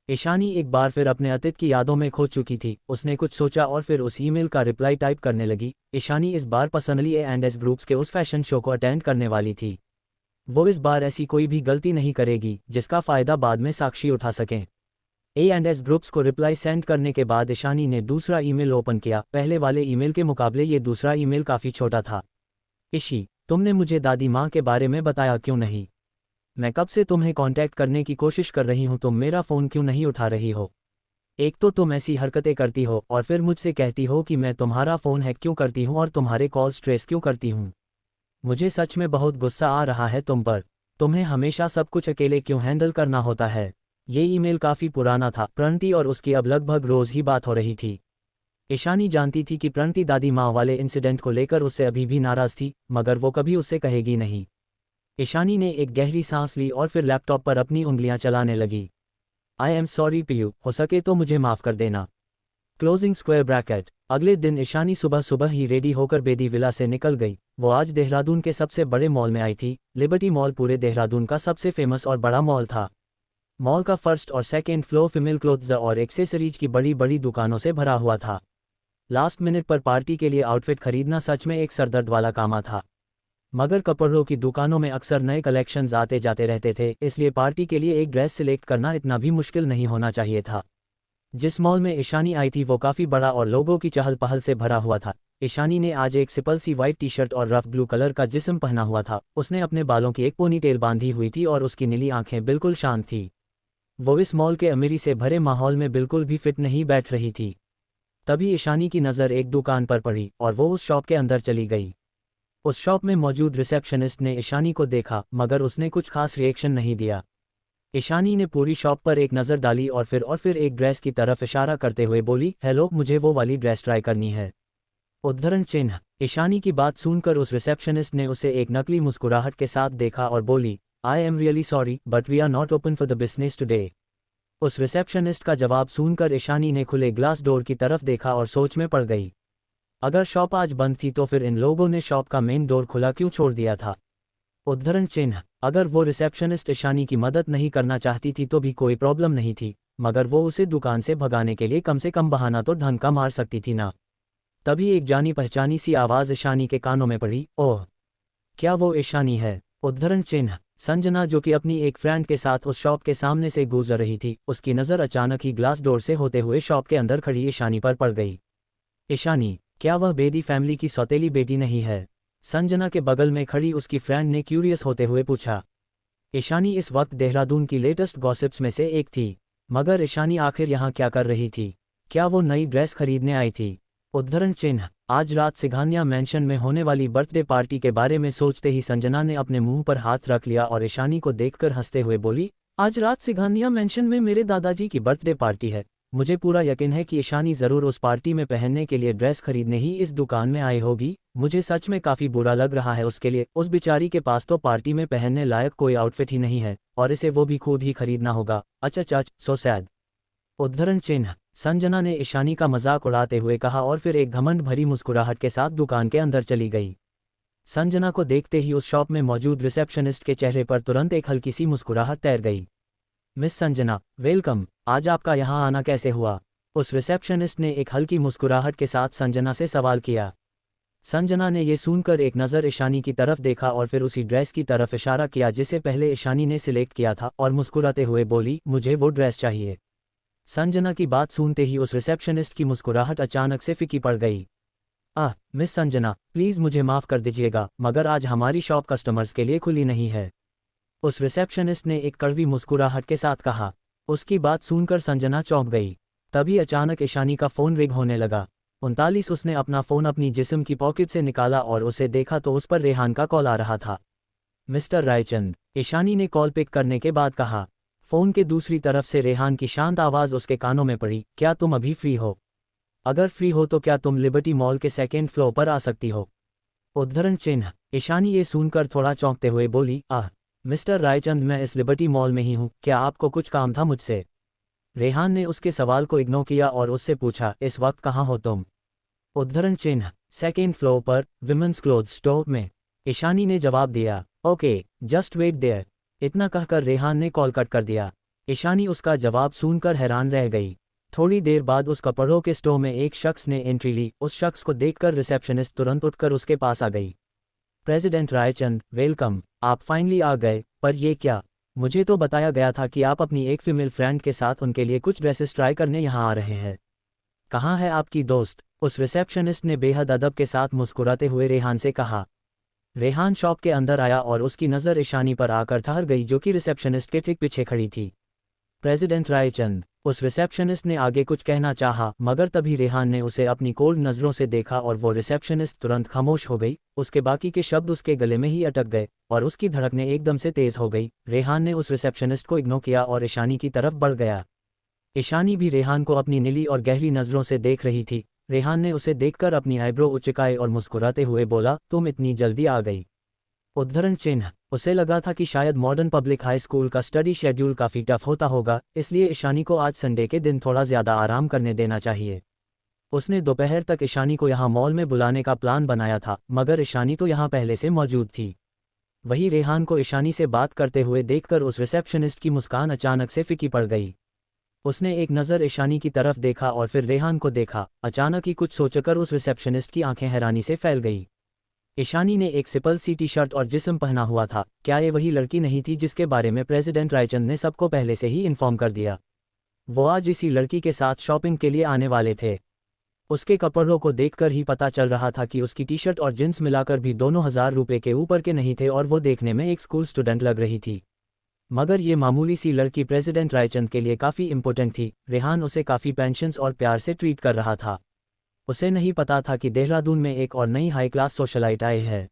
ईशानी एक बार फिर अपने अतीत की यादों में खो चुकी थी। उसने कुछ सोचा और फिर उस ईमेल का रिप्लाई टाइप करने लगी। ईशानी इस बार पर्सनली A&S ग्रुप्स के उस फैशन शो को अटेंड करने वाली थी। वो इस बार ऐसी कोई भी गलती नहीं करेगी जिसका फ़ायदा बाद में साक्षी उठा सकें। A&S ग्रुप्स को रिप्लाई सेंड करने के बाद ईशानी ने दूसरा ईमेल ओपन किया। पहले वाले ईमेल के मुकाबले ये दूसरा ईमेल काफ़ी छोटा था। ईशी, तुमने मुझे दादी माँ के बारे में बताया क्यों नहीं? मैं कब से तुम्हें कांटेक्ट करने की कोशिश कर रही हूँ, तुम मेरा फ़ोन क्यों नहीं उठा रही हो? एक तो तुम ऐसी हरकतें करती हो और फिर मुझसे कहती हो कि मैं तुम्हारा फ़ोन हैक क्यों करती हूँ और तुम्हारे कॉल ट्रेस क्यों करती हूँ। मुझे सच में बहुत गुस्सा आ रहा है तुम पर। तुम्हें हमेशा सब कुछ अकेले क्यों हैंडल करना होता है? ये ईमेल काफ़ी पुराना था। प्रणति और उसकी अब लगभग रोज़ ही बात हो रही थी। ईशानी जानती थी कि प्रणति दादी माँ वाले इंसिडेंट को लेकर उससे अभी भी नाराज़ थी, मगर वो कभी उससे कहेगी नहीं। ईशानी ने एक गहरी सांस ली और फिर लैपटॉप पर अपनी उंगलियां चलाने लगी। आई एम सॉरी पीयू, हो सके तो मुझे माफ़ कर देना। Closing square bracket. अगले दिन ईशानी सुबह सुबह ही रेडी होकर बेदी विला से निकल गई। वो आज देहरादून के सबसे बड़े मॉल में आई थी। लिबर्टी मॉल पूरे देहरादून का सबसे फेमस और बड़ा मॉल था। मॉल का फर्स्ट और सेकेंड फ्लोर फीमेल क्लोथ्स और एक्सेसरीज की बड़ी बड़ी दुकानों से भरा हुआ था। लास्ट मिनट पर पार्टी के लिए आउटफिट खरीदना सच में एक सरदर्द वाला काम था। मगर कपड़ों की दुकानों में अक्सर नए कलेक्शंस आते जाते रहते थे, इसलिए पार्टी के लिए एक ड्रेस सिलेक्ट करना इतना भी मुश्किल नहीं होना चाहिए था। जिस मॉल में ईशानी आई थी वो काफ़ी बड़ा और लोगों की चहल पहल से भरा हुआ था। ईशानी ने आज एक सिंपल सी वाइट टी शर्ट और रफ ब्लू कलर का जिस्म पहना हुआ था। उसने अपने बालों की एक पोनीटेल बांधी हुई थी और उसकी नीली आंखें बिल्कुल शांत थी। वो इस मॉल के अमीरी से भरे माहौल में बिल्कुल भी फिट नहीं बैठ रही थी। तभी ईशानी की नज़र एक दुकान पर पड़ी और वो उस शॉप के अंदर चली गई। उस शॉप में मौजूद रिसेप्शनिस्ट ने ईशानी को देखा, मगर उसने कुछ खास रिएक्शन नहीं दिया। ईशानी ने पूरी शॉप पर एक नज़र डाली और फिर एक ड्रेस की तरफ इशारा करते हुए बोली, हेलो, मुझे वो वाली ड्रेस ट्राई करनी है। उद्धरण चिन्ह। ईशानी की बात सुनकर उस रिसेप्शनिस्ट ने उसे एक नकली मुस्कुराहट के साथ देखा और बोली, I am really sorry but we are not open for the business today. उस रिसेप्शनिस्ट का जवाब सुनकर ईशानी ने खुले ग्लास डोर की तरफ देखा और सोच में पड़ गई। अगर शॉप आज बंद थी तो फिर इन लोगों ने शॉप का मेन डोर खुला क्यों छोड़ दिया था? उद्धरण चिन्ह। अगर वो रिसेप्शनिस्ट ईशानी की मदद नहीं करना चाहती थी तो भी कोई प्रॉब्लम नहीं थी, मगर वो उसे दुकान से भगाने के लिए कम से कम बहाना तो ढंग का मार सकती थी ना। तभी एक जानी पहचानी सी आवाज़ ईशानी के कानों में पड़ी, ओह, क्या वो ईशानी है? उद्धरण चिन्ह। संजना, जो कि अपनी एक फ्रेंड के साथ उस शॉप के सामने से गुजर रही थी, उसकी नज़र अचानक ही ग्लास डोर से होते हुए शॉप के अंदर खड़ी ईशानी पर पड़ गई। ईशानी, क्या वह बेदी फैमिली की सौतेली बेटी नहीं है? संजना के बगल में खड़ी उसकी फ्रेंड ने क्यूरियस होते हुए पूछा। ईशानी इस वक्त देहरादून की लेटेस्ट गॉसिप्स में से एक थी, मगर ईशानी आखिर यहाँ क्या कर रही थी? क्या वो नई ड्रेस खरीदने आई थी? उद्धरण चिन्ह। आज रात सिघानिया मैंशन में होने वाली बर्थडे पार्टी के बारे में सोचते ही संजना ने अपने मुंह पर हाथ रख लिया और ईशानी को देखकर हंसते हुए बोली, आज रात सिघानिया मैंशन में मेरे दादाजी की बर्थडे पार्टी है। मुझे पूरा यकीन है कि ईशानी ज़रूर उस पार्टी में पहनने के लिए ड्रेस खरीदने ही इस दुकान में आई होगी। मुझे सच में काफ़ी बुरा लग रहा है उसके लिए। उस बेचारी के पास तो पार्टी में पहनने लायक कोई आउटफिट ही नहीं है और इसे वो भी खुद ही खरीदना होगा। अच्छा, सो सैड। उद्धरण चिन्ह। संजना ने ईशानी का मजाक उड़ाते हुए कहा और फिर एक घमंड भरी मुस्कुराहट के साथ दुकान के अंदर चली गई। संजना को देखते ही उस शॉप में मौजूद रिसेप्शनिस्ट के चेहरे पर तुरंत एक हल्की सी मुस्कुराहट तैर गई। Miss Sanjana, welcome. आज आपका यहाँ आना कैसे हुआ? उस रिसेप्शनिस्ट ने एक हल्की मुस्कुराहट के साथ संजना से सवाल किया। संजना ने ये सुनकर एक नज़र ईशानी की तरफ देखा और फिर उसी ड्रेस की तरफ इशारा किया जिसे पहले ईशानी ने सिलेक्ट किया था और मुस्कुराते हुए बोली, मुझे वो ड्रेस चाहिए। संजना की बात सुनते ही उस रिसेप्शनिस्ट की मुस्कुराहट अचानक से फीकी पड़ गई। मिस संजना, प्लीज़ मुझे माफ़ कर दीजिएगा, मगर आज हमारी शॉप कस्टमर्स के लिए खुली नहीं है। उस रिसेप्शनिस्ट ने एक कड़वी मुस्कुराहट के साथ कहा। उसकी बात सुनकर संजना चौंक गई। तभी अचानक ईशानी का फ़ोन रिंग होने लगा। 39 उसने अपना फ़ोन अपनी जिस्म की पॉकेट से निकाला और उसे देखा तो उस पर रेहान का कॉल आ रहा था। मिस्टर रायचंद, ईशानी ने कॉल पिक करने के बाद कहा। फ़ोन के दूसरी तरफ से रेहान की शांत आवाज़ उसके कानों में पड़ी, क्या तुम अभी फ्री हो? अगर फ्री हो तो क्या तुम लिबर्टी मॉल के सेकेंड फ्लोर पर आ सकती हो? उद्धरण चिन्ह। ईशानी ये सुनकर थोड़ा चौंकते हुए बोली, मिस्टर रायचंद, मैं इस लिबर्टी मॉल में ही हूँ, क्या आपको कुछ काम था मुझसे? रेहान ने उसके सवाल को इग्नोर किया और उससे पूछा, इस वक्त कहाँ हो तुम? उद्धरण चिन्ह। सेकेंड फ्लोर पर विमेंस क्लोथ स्टोर में, ईशानी ने जवाब दिया। Okay, just wait there. इतना कहकर रेहान ने कॉल कट कर दिया। ईशानी उसका जवाब सुनकर हैरान रह गई। थोड़ी देर बाद उस कपड़ों के स्टोर में एक शख्स ने एंट्री ली। उस शख्स को देखकर रिसेप्शनिस्ट तुरंत उठकर उसके पास आ गई। प्रेसिडेंट रायचंद, वेलकम, आप फाइनली आ गए, पर ये क्या? मुझे तो बताया गया था कि आप अपनी एक फीमेल फ्रेंड के साथ उनके लिए कुछ ड्रेसेस ट्राई करने यहाँ आ रहे हैं। कहाँ है आपकी दोस्त? उस रिसेप्शनिस्ट ने बेहद अदब के साथ मुस्कुराते हुए रेहान से कहा। रेहान शॉप के अंदर आया और उसकी नज़र ईशानी पर आकर ठहर गई जो कि रिसेप्शनिस्ट के ठीक पीछे खड़ी थी। प्रेसिडेंट रायचंद, उस रिसेप्शनिस्ट ने आगे कुछ कहना चाहा, मगर तभी रेहान ने उसे अपनी कोल्ड नज़रों से देखा और वो रिसेप्शनिस्ट तुरंत खामोश हो गई। उसके बाकी के शब्द उसके गले में ही अटक गए और उसकी धड़कनें एकदम से तेज़ हो गई। रेहान ने उस रिसेप्शनिस्ट को इग्नोर किया और ईशानी की तरफ बढ़ गया। ईशानी भी रेहान को अपनी नीली और गहरी नज़रों से देख रही थी। रेहान ने उसे देखकर अपनी आईब्रो उचकाए और मुस्कुराते हुए बोला, तुम इतनी जल्दी आ गई? उद्धरण चिन्ह। उसे लगा था कि शायद मॉडर्न पब्लिक हाई स्कूल का स्टडी शेड्यूल काफ़ी टफ होता होगा, इसलिए ईशानी को आज संडे के दिन थोड़ा ज़्यादा आराम करने देना चाहिए। उसने दोपहर तक ईशानी को यहाँ मॉल में बुलाने का प्लान बनाया था, मगर ईशानी तो यहाँ पहले से मौजूद थी। वही रेहान को ईशानी से बात करते हुए देखकर उस रिसेप्शनिस्ट की मुस्कान अचानक से फीकी पड़ गई। उसने एक नज़र ईशानी की तरफ देखा और फिर रेहान को देखा। अचानक ही कुछ सोचकर उस रिसेप्शनिस्ट की आंखें हैरानी से फैल गई। ईशानी ने एक सिंपल सी टी शर्ट और जिस्म पहना हुआ था। क्या ये वही लड़की नहीं थी जिसके बारे में प्रेसिडेंट रायचंद ने सबको पहले से ही इन्फॉर्म कर दिया? वो आज इसी लड़की के साथ शॉपिंग के लिए आने वाले थे। उसके कपड़ों को देखकर ही पता चल रहा था कि उसकी टी शर्ट और जींस मिलाकर भी दोनों 1000 रुपये के ऊपर के नहीं थे और वो देखने में एक स्कूल स्टूडेंट लग रही थी। मगर ये मामूली सी लड़की प्रेसिडेंट रायचंद के लिए काफ़ी इंपॉर्टेंट थी। रेहान उसे काफ़ी पेंशंस और प्यार से ट्रीट कर रहा था। उसे नहीं पता था कि देहरादून में एक और नई हाई क्लास सोशलाइट आई है।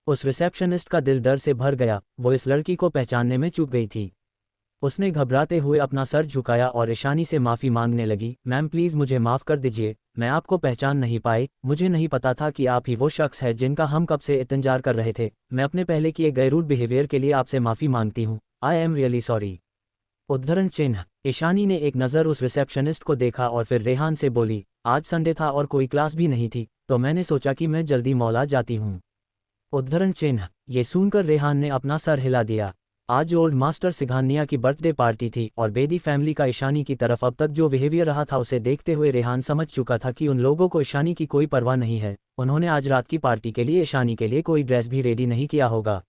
उस रिसेप्शनिस्ट का दिल डर से भर गया। वो इस लड़की को पहचानने में चूक गई थी। उसने घबराते हुए अपना सर झुकाया और ईशानी से माफ़ी मांगने लगी। मैम प्लीज़ मुझे माफ़ कर दीजिए, मैं आपको पहचान नहीं पाई। मुझे नहीं पता था कि आप ही वो शख्स है जिनका हम कब से इंतजार कर रहे थे। मैं अपने पहले किए गए रूड बिहेवियर के लिए आपसे माफ़ी मांगती हूँ। आई एम रियली सॉरी। उद्धरण चिन्ह। ईशानी ने एक नज़र उस रिसेप्शनिस्ट को देखा और फिर रेहान से बोली, आज संडे था और कोई क्लास भी नहीं थी, तो मैंने सोचा कि मैं जल्दी मॉल आ जाती हूँ। उद्धरण चिन्ह। ये सुनकर रेहान ने अपना सर हिला दिया। आज ओल्ड मास्टर सिघानिया की बर्थडे पार्टी थी और बेदी फैमिली का ईशानी की तरफ अब तक जो बिहेवियर रहा था उसे देखते हुए रेहान समझ चुका था कि उन लोगों को ईशानी की कोई परवाह नहीं है। उन्होंने आज रात की पार्टी के लिए ईशानी के लिए कोई ड्रेस भी रेडी नहीं किया होगा।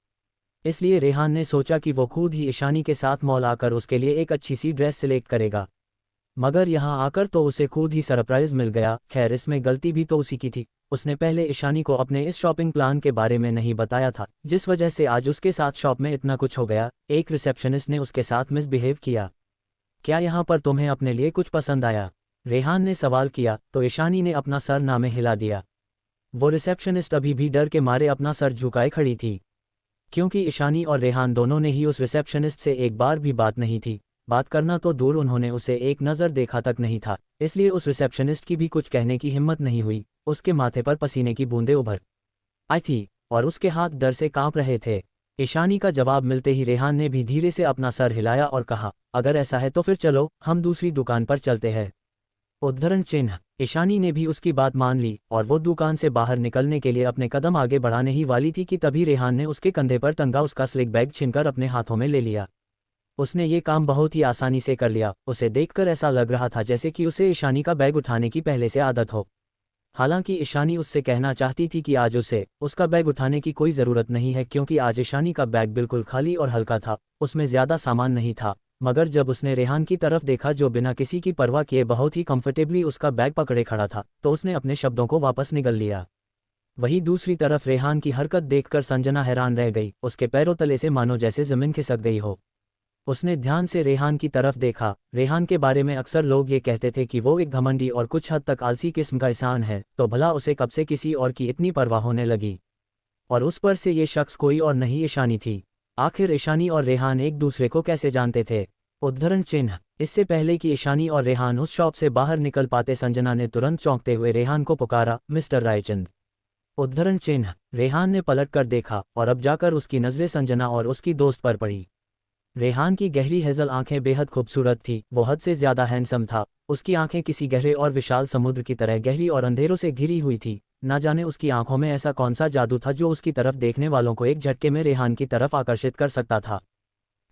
इसलिए रेहान ने सोचा कि वो खुद ही ईशानी के साथ मॉल आकर उसके लिए एक अच्छी सी ड्रेस सिलेक्ट करेगा। मगर यहाँ आकर तो उसे खुद ही सरप्राइज मिल गया। खैर, इसमें गलती भी तो उसी की थी। उसने पहले ईशानी को अपने इस शॉपिंग प्लान के बारे में नहीं बताया था, जिस वजह से आज उसके साथ शॉप में इतना कुछ हो गया। एक रिसेप्शनिस्ट ने उसके साथ मिसबिहेव किया। क्या यहाँ पर तुम्हें अपने लिए कुछ पसंद आया? रेहान ने सवाल किया तो ईशानी ने अपना सर ना में हिला दिया। वो रिसेप्शनिस्ट अभी भी डर के मारे अपना सर झुकाए खड़ी थी, क्योंकि ईशानी और रेहान दोनों ने ही उस रिसेप्शनिस्ट से एक बार भी बात नहीं थी। बात करना तो दूर, उन्होंने उसे एक नज़र देखा तक नहीं था, इसलिए उस रिसेप्शनिस्ट की भी कुछ कहने की हिम्मत नहीं हुई। उसके माथे पर पसीने की बूंदें उभर आई थी और उसके हाथ डर से कांप रहे थे। ईशानी का जवाब मिलते ही रेहान ने भी धीरे से अपना सर हिलाया और कहा, अगर ऐसा है तो फिर चलो, हम दूसरी दुकान पर चलते हैं। उद्धरण चिन्ह। ईशानी ने भी उसकी बात मान ली और वो दुकान से बाहर निकलने के लिए अपने कदम आगे बढ़ाने ही वाली थी कि तभी रेहान ने उसके कंधे पर टंगा उसका स्लिक बैग छीनकर अपने हाथों में ले लिया। उसने ये काम बहुत ही आसानी से कर लिया। उसे देखकर ऐसा लग रहा था जैसे कि उसे ईशानी का बैग उठाने की पहले से आदत हो। हालांकि ईशानी उससे कहना चाहती थी कि आज उसे उसका बैग उठाने की कोई ज़रूरत नहीं है, क्योंकि आज ईशानी का बैग बिल्कुल खाली और हल्का था, उसमें ज़्यादा सामान नहीं था। मगर जब उसने रेहान की तरफ देखा जो बिना किसी की परवाह किए बहुत ही कंफर्टेबली उसका बैग पकड़े खड़ा था, तो उसने अपने शब्दों को वापस निगल लिया। वहीं दूसरी तरफ रेहान की हरकत देखकर संजना हैरान रह गई। उसके पैरों तले से मानो जैसे ज़मीन खिसक गई हो। उसने ध्यान से रेहान की तरफ देखा। रेहान के बारे में अक्सर लोग ये कहते थे कि वो एक घमंडी और कुछ हद तक आलसी किस्म का इंसान है, तो भला उसे कब से किसी और की इतनी परवाह होने लगी? और उस पर से ये शख्स कोई और नहीं ईशानी थी। आखिर ईशानी और रेहान एक दूसरे को कैसे जानते थे? उद्धरण चिन्ह। इससे पहले कि ईशानी और रेहान उस शॉप से बाहर निकल पाते, संजना ने तुरंत चौंकते हुए रेहान को पुकारा, मिस्टर रायचंद। उद्धरण चिन्ह। रेहान ने पलट कर देखा और अब जाकर उसकी नज़रें संजना और उसकी दोस्त पर पड़ी। रेहान की गहरी हेजल आंखें बेहद खूबसूरत थी, वो हद से ज़्यादा हैंडसम था। उसकी आंखें किसी गहरे और विशाल समुद्र की तरह गहरी और अंधेरों से घिरी हुई थी। ना जाने उसकी आंखों में ऐसा कौन सा जादू था जो उसकी तरफ देखने वालों को एक झटके में रेहान की तरफ आकर्षित कर सकता था।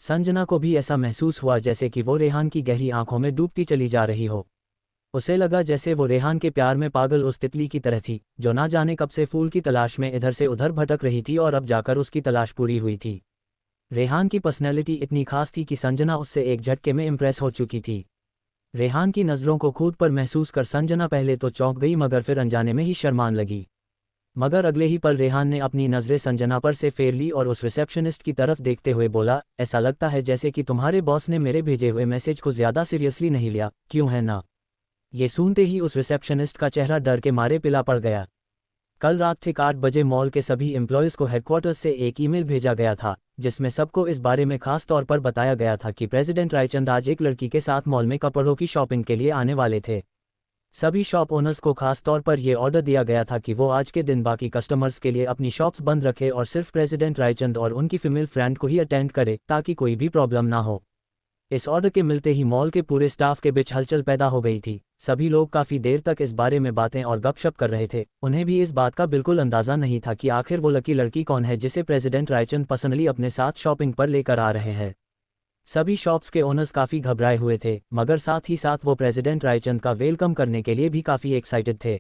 संजना को भी ऐसा महसूस हुआ जैसे कि वो रेहान की गहरी आंखों में डूबती चली जा रही हो। उसे लगा जैसे वो रेहान के प्यार में पागल उस तितली की तरह थी जो ना जाने कब से फूल की तलाश में इधर से उधर भटक रही थी और अब जाकर उसकी तलाश पूरी हुई थी। रेहान की पर्सनैलिटी इतनी खास थी कि संजना उससे एक झटके में इम्प्रेस हो चुकी थी। रेहान की नज़रों को खुद पर महसूस कर संजना पहले तो चौंक गई, मगर फिर अनजाने में ही शर्मान लगी। मगर अगले ही पल रेहान ने अपनी नज़रें संजना पर से फेर ली और उस रिसेप्शनिस्ट की तरफ देखते हुए बोला, ऐसा लगता है जैसे कि तुम्हारे बॉस ने मेरे भेजे हुए मैसेज को ज़्यादा सीरियसली नहीं लिया, क्यों है ना? ये सुनते ही उस रिसेप्शनिस्ट का चेहरा डर के मारे पीला पड़ गया। कल रात ठीक 8 बजे मॉल के सभी एम्प्लॉयज़ को हेडक्वार्टर्स से एक ईमेल भेजा गया था, जिसमें सबको इस बारे में खास तौर पर बताया गया था कि प्रेसिडेंट रायचंद आज एक लड़की के साथ मॉल में कपड़ों की शॉपिंग के लिए आने वाले थे। सभी शॉप ओनर्स को खास तौर पर यह ऑर्डर दिया गया था कि वो आज के दिन बाकी कस्टमर्स के लिए अपनी शॉप्स बंद रखे और सिर्फ प्रेसिडेंट रायचंद और उनकी फीमेल फ्रेंड को ही अटेंड करे, ताकि कोई भी प्रॉब्लम ना हो। इस ऑर्डर के मिलते ही मॉल के पूरे स्टाफ के बीच हलचल पैदा हो गई थी। सभी लोग काफ़ी देर तक इस बारे में बातें और गपशप कर रहे थे। उन्हें भी इस बात का बिल्कुल अंदाज़ा नहीं था कि आखिर वो लकी लड़की कौन है जिसे प्रेसिडेंट रायचंद पर्सनली अपने साथ शॉपिंग पर लेकर आ रहे हैं। सभी शॉप्स के ओनर्स काफ़ी घबराए हुए थे, मगर साथ ही साथ वो प्रेसिडेंट रायचंद का वेलकम करने के लिए भी काफ़ी एक्साइटेड थे।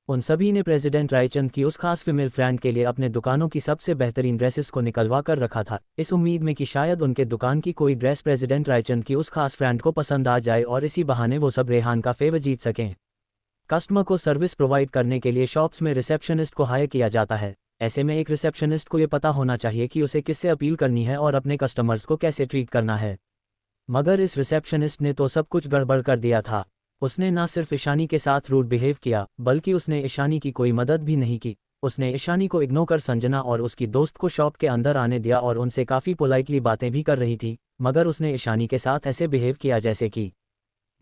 उन सभी ने प्रेसिडेंट रायचंद की उस खास फीमेल फ्रेंड के लिए अपने दुकानों की सबसे बेहतरीन ड्रेसेस को निकलवा कर रखा था, इस उम्मीद में कि शायद उनके दुकान की कोई ड्रेस प्रेसिडेंट रायचंद की उस खास फ्रेंड को पसंद आ जाए और इसी बहाने वो सब रेहान का फेवर जीत सकें। कस्टमर को सर्विस प्रोवाइड करने के लिए शॉप्स में रिसेप्शनिस्ट को हायर किया जाता है। ऐसे में एक रिसेप्शनिस्ट को ये पता होना चाहिए कि उसे किससे अपील करनी है और अपने कस्टमर्स को कैसे ट्रीट करना है। मगर इस रिसेप्शनिस्ट ने तो सब कुछ गड़बड़ कर दिया था। उसने ना सिर्फ ईशानी के साथ रूड बिहेव किया, बल्कि उसने ईशानी की कोई मदद भी नहीं की। उसने ईशानी को इग्नोर कर संजना और उसकी दोस्त को शॉप के अंदर आने दिया और उनसे काफ़ी पोलाइटली बातें भी कर रही थी, मगर उसने ईशानी के साथ ऐसे बिहेव किया जैसे कि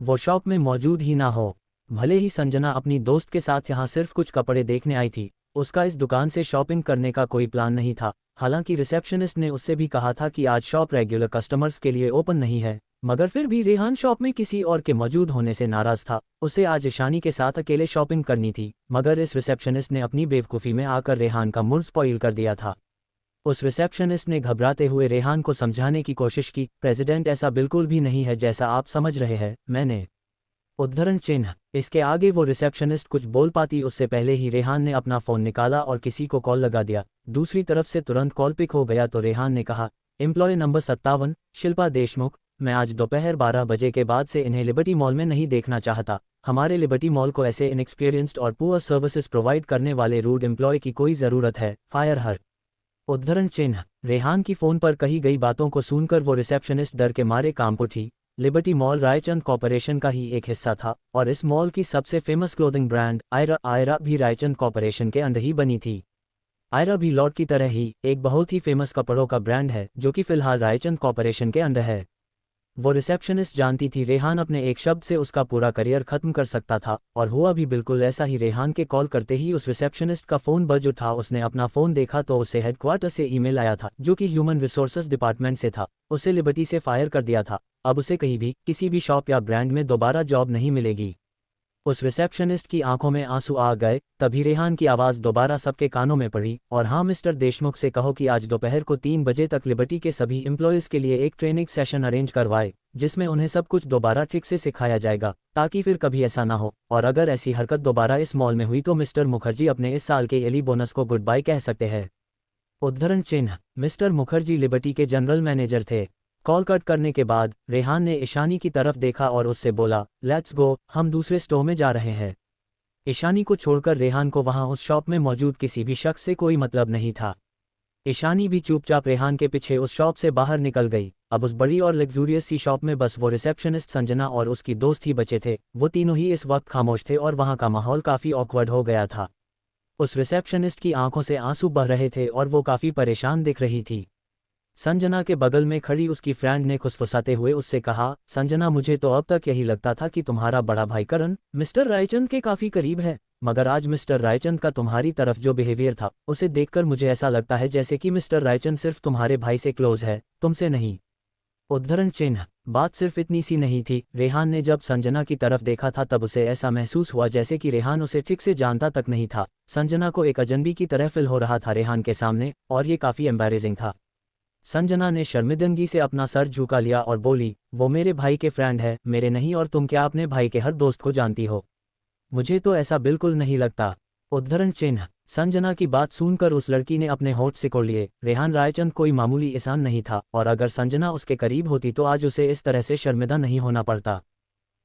वो शॉप में मौजूद ही ना हो। भले ही संजना अपनी दोस्त के साथ यहाँ सिर्फ कुछ कपड़े देखने आई थी, उसका इस दुकान से शॉपिंग करने का कोई प्लान नहीं था। हालांकि रिसेप्शनिस्ट ने उससे भी कहा था कि आज शॉप रेगुलर कस्टमर्स के लिए ओपन नहीं है, मगर फिर भी रेहान शॉप में किसी और के मौजूद होने से नाराज था। उसे आज ईशानी के साथ अकेले शॉपिंग करनी थी, मगर इस रिसेप्शनिस्ट ने अपनी बेवकूफ़ी में आकर रेहान का मूड स्पॉइल कर दिया था। उस रिसेप्शनिस्ट ने घबराते हुए रेहान को समझाने की कोशिश की, प्रेसिडेंट ऐसा बिल्कुल भी नहीं है जैसा आप समझ रहे हैं, मैंने उद्धरण चिन्ह। इसके आगे वो रिसेप्शनिस्ट कुछ बोल पाती उससे पहले ही रेहान ने अपना फ़ोन निकाला और किसी को कॉल लगा दिया। दूसरी तरफ से तुरंत कॉल पिक हो गया तो रेहान ने कहा, एम्प्लॉय नंबर 57 शिल्पा देशमुख, मैं आज दोपहर 12 बजे के बाद से इन्हें लिबर्टी मॉल में नहीं देखना चाहता। हमारे लिबर्टी मॉल को ऐसे इनएक्सपीरियंस्ड और पुअर सर्विसेज प्रोवाइड करने वाले रूड एम्प्लॉय की कोई ज़रूरत है, फायर हर। उद्धरण चिन्ह। रेहान की फ़ोन पर कही गई बातों को सुनकर वो रिसेप्शनिस्ट डर के मारे कांप उठी। लिबर्टी मॉल रायचंद कॉरपोरेशन का ही एक हिस्सा था और इस मॉल की सबसे फेमस क्लोथिंग ब्रांड आयरा भी रायचंद कॉरपोरेशन के अंडर ही बनी थी। आयरा भी लॉर्ड की तरह ही एक बहुत ही फेमस कपड़ों का ब्रांड है जो कि फिलहाल रायचंद कॉरपोरेशन के अंडर है। वो रिसेप्शनिस्ट जानती थी रेहान अपने एक शब्द से उसका पूरा करियर खत्म कर सकता था, और हुआ भी बिल्कुल ऐसा ही। रेहान के कॉल करते ही उस रिसेप्शनिस्ट का फ़ोन बज उठा। उसने अपना फ़ोन देखा तो उसे हेडक्वार्टर से ईमेल आया था जो कि ह्यूमन रिसोर्सेज डिपार्टमेंट से था। उसे लिबर्टी से फायर कर दिया था। अब उसे कहीं भी किसी भी शॉप या ब्रांड में दोबारा जॉब नहीं मिलेगी। उस रिसेप्शनिस्ट की आंखों में आंसू आ गए। तभी रेहान की आवाज़ दोबारा सबके कानों में पड़ी, और हाँ मिस्टर देशमुख से कहो कि आज दोपहर को 3 बजे तक लिबर्टी के सभी एम्प्लॉयज़ के लिए एक ट्रेनिंग सेशन अरेंज करवाए जिसमें उन्हें सब कुछ दोबारा ठीक से सिखाया जाएगा ताकि फिर कभी ऐसा ना हो, और अगर ऐसी हरकत दोबारा इस मॉल में हुई तो मिस्टर मुखर्जी अपने इस साल के एली बोनस को गुड बाय कह सकते हैं। उद्धरण चिन्ह। मिस्टर मुखर्जी लिबर्टी के जनरल मैनेजर थे। कॉल कट करने के बाद रेहान ने ईशानी की तरफ देखा और उससे बोला, लेट्स गो, हम दूसरे स्टोर में जा रहे हैं। ईशानी को छोड़कर रेहान को वहां उस शॉप में मौजूद किसी भी शख्स से कोई मतलब नहीं था। ईशानी भी चुपचाप रेहान के पीछे उस शॉप से बाहर निकल गई। अब उस बड़ी और लग्जूरियस सी शॉप में बस वो रिसेप्शनिस्ट संजना और उसकी दोस्त ही बचे थे। वो तीनों ही इस वक्त खामोश थे और वहां का माहौल काफ़ी ऑकवर्ड हो गया था। उस रिसेप्शनिस्ट की आंखों से आंसू बह रहे थे और वो काफ़ी परेशान दिख रही थी। संजना के बगल में खड़ी उसकी फ्रेंड ने खुसफुसाते हुए उससे कहा, संजना मुझे तो अब तक यही लगता था कि तुम्हारा बड़ा भाई करण मिस्टर रायचंद के काफ़ी करीब है, मगर आज मिस्टर रायचंद का तुम्हारी तरफ जो बिहेवियर था उसे देखकर मुझे ऐसा लगता है जैसे कि मिस्टर रायचंद सिर्फ तुम्हारे भाई से क्लोज है, तुमसे नहीं। उद्धरण चिन्ह। बात सिर्फ इतनी सी नहीं थी। रेहान ने जब संजना की तरफ देखा था तब उसे ऐसा महसूस हुआ जैसे कि रेहान उसे ठीक से जानता तक नहीं था। संजना को एक अजनबी की तरह फील हो रहा था रेहान के सामने, और ये काफ़ी एम्बैरेसिंग था। संजना ने शर्मिंदगी से अपना सर झुका लिया और बोली, वो मेरे भाई के फ्रेंड है, मेरे नहीं, और तुम क्या अपने भाई के हर दोस्त को जानती हो? मुझे तो ऐसा बिल्कुल नहीं लगता। उद्धरण चिन्ह। संजना की बात सुनकर उस लड़की ने अपने होंठ सिकोड़ लिए। रेहान रायचंद कोई मामूली इंसान नहीं था, और अगर संजना उसके करीब होती तो आज उसे इस तरह से शर्मिंदा नहीं होना पड़ता।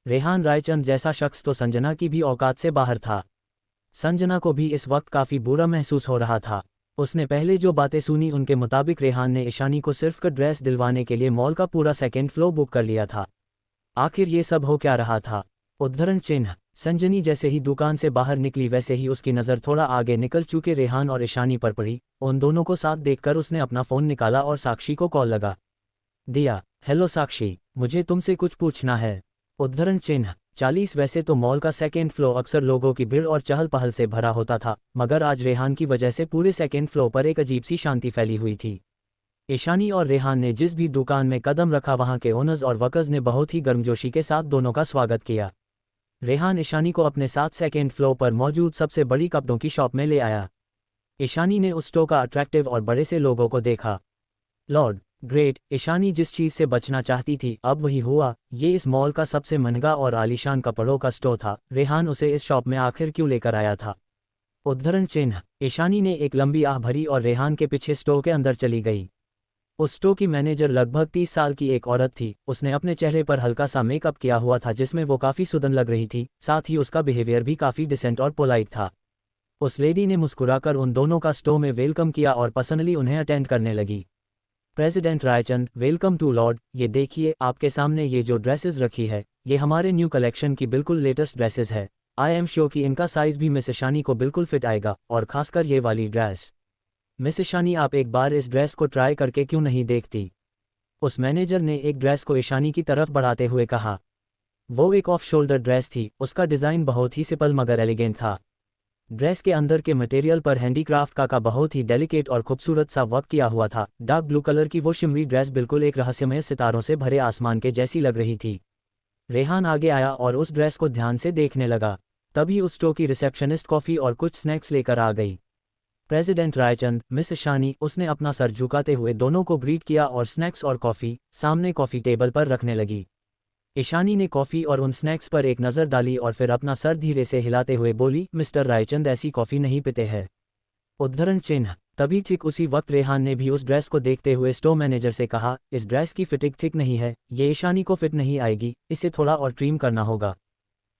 रेहान रायचंद जैसा शख्स तो संजना की भी औकात से बाहर था। संजना को भी इस वक्त काफ़ी बुरा महसूस हो रहा था। उसने पहले जो बातें सुनी उनके मुताबिक रेहान ने ईशानी को सिर्फ का ड्रेस दिलवाने के लिए मॉल का पूरा सेकेंड फ्लोर बुक कर लिया था। आखिर ये सब हो क्या रहा था? उद्धरण चिन्ह। संजनी जैसे ही दुकान से बाहर निकली वैसे ही उसकी नज़र थोड़ा आगे निकल चुके रेहान और ईशानी पर पड़ी। उन दोनों को साथ देखकर उसने अपना फ़ोन निकाला और साक्षी को कॉल लगा दिया। हेलो साक्षी, मुझे तुमसे कुछ पूछना है। उद्धरण चिन्ह। 40। वैसे तो मॉल का सेकेंड फ्लोर अक्सर लोगों की भीड़ और चहल पहल से भरा होता था, मगर आज रेहान की वजह से पूरे सेकेंड फ्लोर पर एक अजीब सी शांति फैली हुई थी। ईशानी और रेहान ने जिस भी दुकान में कदम रखा वहां के ओनर्स और वर्कर्स ने बहुत ही गर्मजोशी के साथ दोनों का स्वागत किया। रेहान ईशानी को अपने साथ सेकेंड फ्लोर पर मौजूद सबसे बड़ी कपड़ों की शॉप में ले आया। ईशानी ने उस स्टोर का अट्रैक्टिव और बड़े से लोगों को देखा। Lord great. ईशानी जिस चीज़ से बचना चाहती थी अब वही हुआ। ये इस मॉल का सबसे महंगा और आलीशान कपड़ों का स्टोर था। रेहान उसे इस शॉप में आखिर क्यों लेकर आया था? उद्धरण चिन्ह। ईशानी ने एक लंबी आह भरी और रेहान के पीछे स्टोर के अंदर चली गई। उस स्टोर की मैनेजर लगभग 30 साल की एक औरत थी। उसने अपने चेहरे पर हल्का सा मेकअप किया हुआ था जिसमें वो काफ़ी सुंदर लग रही थी। साथ ही उसका बिहेवियर भी काफ़ी डिसेंट और पोलाइट था। उस लेडी ने मुस्कुराकर उन दोनों का स्टोर में वेलकम किया और पर्सनली उन्हें अटेंड करने लगी। President Raichand, welcome to lord. ये देखिए आपके सामने ये जो ड्रेसेस रखी है ये हमारे न्यू कलेक्शन की बिल्कुल लेटेस्ट ड्रेसेस है। आई एम श्योर कि इनका साइज़ भी मिस ईशानी को बिल्कुल फिट आएगा, और खासकर ये वाली ड्रेस। मिस ईशानी, आप एक बार इस ड्रेस को ट्राई करके क्यों नहीं देखती? उस मैनेजर ने एक ड्रेस को ईशानी की तरफ बढ़ाते हुए कहा। वो एक ऑफ शोल्डर ड्रेस थी। उसका डिज़ाइन बहुत ही सिंपल मगर एलिगेंट था। ड्रेस के अंदर के मटेरियल पर हैंडीक्राफ्ट का बहुत ही डेलिकेट और खूबसूरत सा वर्क किया हुआ था। डार्क ब्लू कलर की वो शिमरी ड्रेस बिल्कुल एक रहस्यमय सितारों से भरे आसमान के जैसी लग रही थी। रेहान आगे आया और उस ड्रेस को ध्यान से देखने लगा। तभी उस स्टोर की रिसेप्शनिस्ट कॉफ़ी और कुछ स्नैक्स लेकर आ गई। President Raichand, miss Ishani. उसने अपना सर झुकाते हुए दोनों को ग्रीट किया और स्नैक्स और कॉफ़ी सामने कॉफ़ी टेबल पर रखने लगी। ईशानी ने कॉफ़ी और उन स्नैक्स पर एक नज़र डाली और फिर अपना सर धीरे से हिलाते हुए बोली, मिस्टर रायचंद ऐसी कॉफ़ी नहीं पीते हैं। उद्धरण चिन्ह। तभी ठीक उसी वक्त रेहान ने भी उस ड्रेस को देखते हुए स्टोर मैनेजर से कहा, इस ड्रेस की फिटिंग ठीक नहीं है, ये ईशानी को फिट नहीं आएगी, इसे थोड़ा और ट्रिम करना होगा।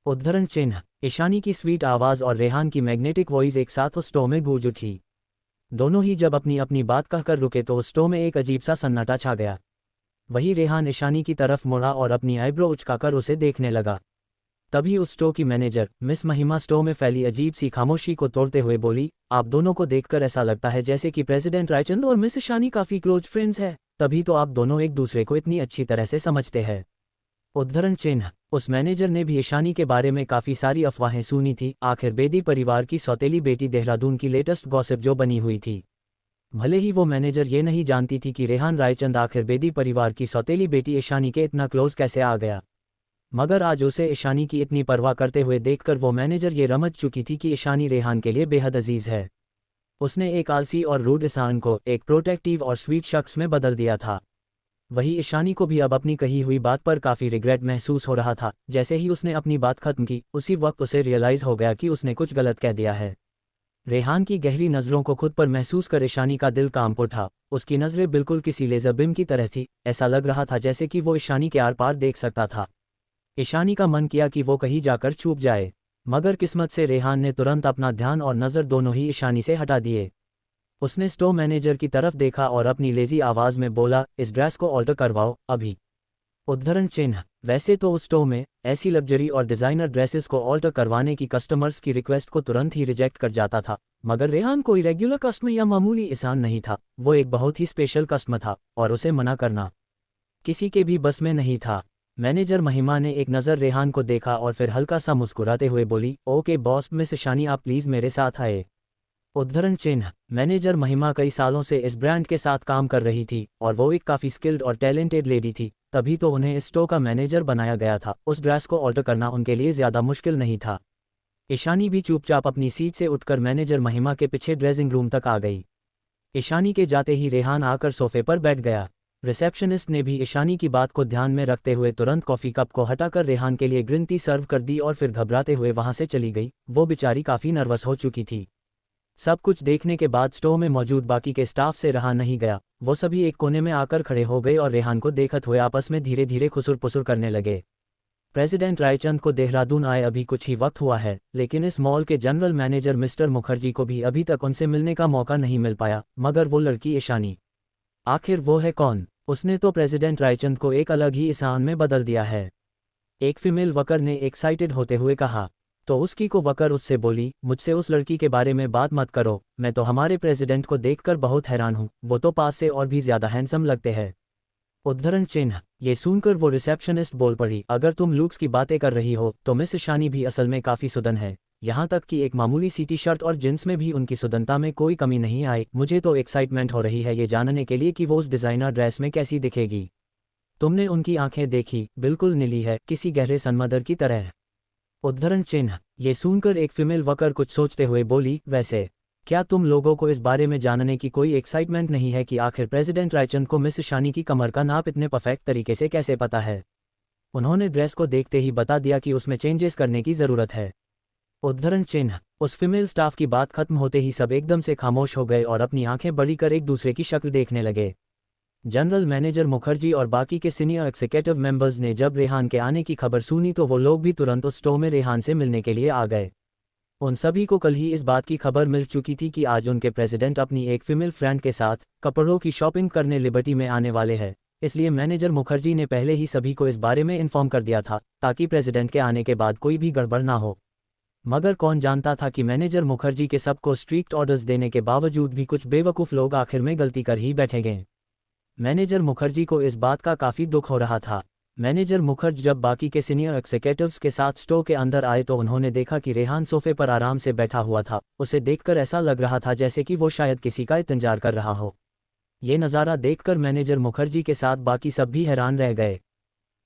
उद्धरण चिन्ह। ईशानी की स्वीट आवाज़ और रेहान की मैग्नेटिक वॉइस एक साथ उस स्टोर में गूंज उठी। दोनों ही जब अपनी अपनी बात कहकर रुके तो उस स्टोर में एक अजीब सा सन्नाटा छा गया। वही रेहान ईशानी की तरफ मुड़ा और अपनी आईब्रो उचकाकर उसे देखने लगा। तभी उस स्टोर की मैनेजर मिस महिमा स्टोर में फैली अजीब सी खामोशी को तोड़ते हुए बोली, आप दोनों को देखकर ऐसा लगता है जैसे कि प्रेसिडेंट रायचंद और मिस ईशानी काफ़ी क्लोज फ्रेंड्स हैं, तभी तो आप दोनों एक दूसरे को इतनी अच्छी तरह से समझते हैं। उद्धरण चिन्ह। उस मैनेजर ने भी ईशानी के बारे में काफ़ी सारी अफवाहें सुनी थी, आखिर बेदी परिवार की सौतेली बेटी देहरादून की लेटेस्ट गॉसिप जो बनी हुई थी। भले ही वो मैनेजर ये नहीं जानती थी कि रेहान रायचंद आखिर बेदी परिवार की सौतेली बेटी ईशानी के इतना क्लोज कैसे आ गया, मगर आज उसे ईशानी की इतनी परवाह करते हुए देखकर वो मैनेजर ये समझ चुकी थी कि ईशानी रेहान के लिए बेहद अजीज है। उसने एक आलसी और रूड इंसान को एक प्रोटेक्टिव और स्वीट शख्स में बदल दिया था। वही ईशानी को भी अब अपनी कही हुई बात पर काफ़ी रिग्रेट महसूस हो रहा था। जैसे ही उसने अपनी बात खत्म की, उसी वक्त उसे रियलाइज़ हो गया कि उसने कुछ गलत कह दिया है। रेहान की गहरी नज़रों को खुद पर महसूस कर ईशानी का दिल कांप उठा। उसकी नज़रें बिल्कुल किसी लेज़र बिम की तरह थी, ऐसा लग रहा था जैसे कि वो ईशानी के आर पार देख सकता था। ईशानी का मन किया कि वो कहीं जाकर छुप जाए, मगर किस्मत से रेहान ने तुरंत अपना ध्यान और नज़र दोनों ही ईशानी से हटा दिए। उसने स्टोर मैनेजर की तरफ देखा और अपनी लेजी आवाज़ में बोला, इस ड्रेस को ऑल्टर करवाओ अभी। उद्धरण चिन्ह। वैसे तो उस स्टोर में ऐसी लग्जरी और डिज़ाइनर ड्रेसेस को ऑल्टर करवाने की कस्टमर्स की रिक्वेस्ट को तुरंत ही रिजेक्ट कर जाता था, मगर रेहान कोई रेगुलर कस्टमर या मामूली इंसान नहीं था। वो एक बहुत ही स्पेशल कस्टमर था और उसे मना करना किसी के भी बस में नहीं था। मैनेजर महिमा ने एक नज़र रेहान को देखा और फिर हल्का सा मुस्कुराते हुए बोली, ओके बॉस, मिस ईशानी आप प्लीज़ मेरे साथ आए। उद्धरण चिन्ह। मैनेजर महिमा कई सालों से इस ब्रांड के साथ काम कर रही थी और वो एक काफ़ी स्किल्ड और टैलेंटेड लेडी थी, तभी तो उन्हें इस स्टोर का मैनेजर बनाया गया था। उस ड्रेस को ऑल्टर करना उनके लिए ज़्यादा मुश्किल नहीं था। ईशानी भी चुपचाप अपनी सीट से उठकर मैनेजर महिमा के पीछे ड्रेसिंग रूम तक आ गई। ईशानी के जाते ही रेहान आकर सोफे पर बैठ गया। रिसेप्शनिस्ट ने भी ईशानी की बात को ध्यान में रखते हुए तुरंत कॉफ़ी कप को हटाकर रेहान के लिए ग्रीन टी सर्व कर दी और फिर घबराते हुए वहां से चली गई। वो बेचारी काफ़ी नर्वस हो चुकी थी। सब कुछ देखने के बाद स्टोर में मौजूद बाकी के स्टाफ से रहा नहीं गया। वो सभी एक कोने में आकर खड़े हो गए और रेहान को देखते हुए आपस में धीरे धीरे खुसुर पुसुर करने लगे। प्रेसिडेंट रायचंद को देहरादून आए अभी कुछ ही वक्त हुआ है, लेकिन इस मॉल के जनरल मैनेजर मिस्टर मुखर्जी को भी अभी तक उनसे मिलने का मौका नहीं मिल पाया। मगर वो लड़की ईशानी, आखिर वो है कौन? उसने तो प्रेसिडेंट रायचंद को एक अलग ही इंसान में बदल दिया है। एक फीमेल वर्कर ने एक्साइटेड होते हुए कहा। तो उसकी को वर्कर उससे बोली, मुझसे उस लड़की के बारे में बात मत करो, मैं तो हमारे प्रेसिडेंट को देखकर बहुत हैरान हूँ, वो तो पास से और भी ज़्यादा हैंडसम लगते हैं। उद्धरण चिन्ह। ये सुनकर वो रिसेप्शनिस्ट बोल पड़ी, अगर तुम लुक्स की बातें कर रही हो तो मिस ईशानी भी असल में काफ़ी सुदन है। यहाँ तक कि एक मामूली सी टी शर्ट और जींस में भी उनकी सुदनता में कोई कमी नहीं आई। मुझे तो एक्साइटमेंट हो रही है ये जानने के लिए कि वो उस डिज़ाइनर ड्रेस में कैसी दिखेगी। तुमने उनकी आंखें देखी, बिल्कुल नीली है, किसी गहरे सनमदर की तरह। उद्धरण चिन्ह। ये सुनकर एक फीमेल वर्कर कुछ सोचते हुए बोली, वैसे क्या तुम लोगों को इस बारे में जानने की कोई एक्साइटमेंट नहीं है कि आखिर प्रेसिडेंट रायचंद को मिस ईशानी की कमर का नाप इतने परफेक्ट तरीके से कैसे पता है? उन्होंने ड्रेस को देखते ही बता दिया कि उसमें चेंजेस करने की ज़रूरत है। उद्धरण चिन्ह। उस फीमेल स्टाफ की बात खत्म होते ही सब एकदम से खामोश हो गए और अपनी आंखें बड़ी कर एक दूसरे की शक्ल देखने लगे। जनरल मैनेजर मुखर्जी और बाकी के सीनियर एग्जीक्यूटिव मेंबर्स ने जब रेहान के आने की खबर सुनी तो वो लोग भी तुरंत उस स्टोर में रेहान से मिलने के लिए आ गए। उन सभी को कल ही इस बात की खबर मिल चुकी थी कि आज उनके प्रेसिडेंट अपनी एक फीमेल फ्रेंड के साथ कपड़ों की शॉपिंग करने लिबर्टी में आने वाले हैं, इसलिए मैनेजर मुखर्जी ने पहले ही सभी को इस बारे में इन्फॉर्म कर दिया था ताकि प्रेसिडेंट के आने के बाद कोई भी गड़बड़ ना हो। मगर कौन जानता था कि मैनेजर मुखर्जी के सबको स्ट्रिक्ट ऑर्डर्स देने के बावजूद भी कुछ बेवकूफ़ लोग आखिर में गलती कर ही बैठेंगे। मैनेजर मुखर्जी को इस बात का काफ़ी दुख हो रहा था। मैनेजर मुखर्जी जब बाकी के सीनियर एग्जीक्यूटिव्स के साथ स्टोर के अंदर आए तो उन्होंने देखा कि रेहान सोफे पर आराम से बैठा हुआ था। उसे देखकर ऐसा लग रहा था जैसे कि वो शायद किसी का इंतजार कर रहा हो। ये नज़ारा देखकर मैनेजर मुखर्जी के साथ बाकी सब भी हैरान रह गए।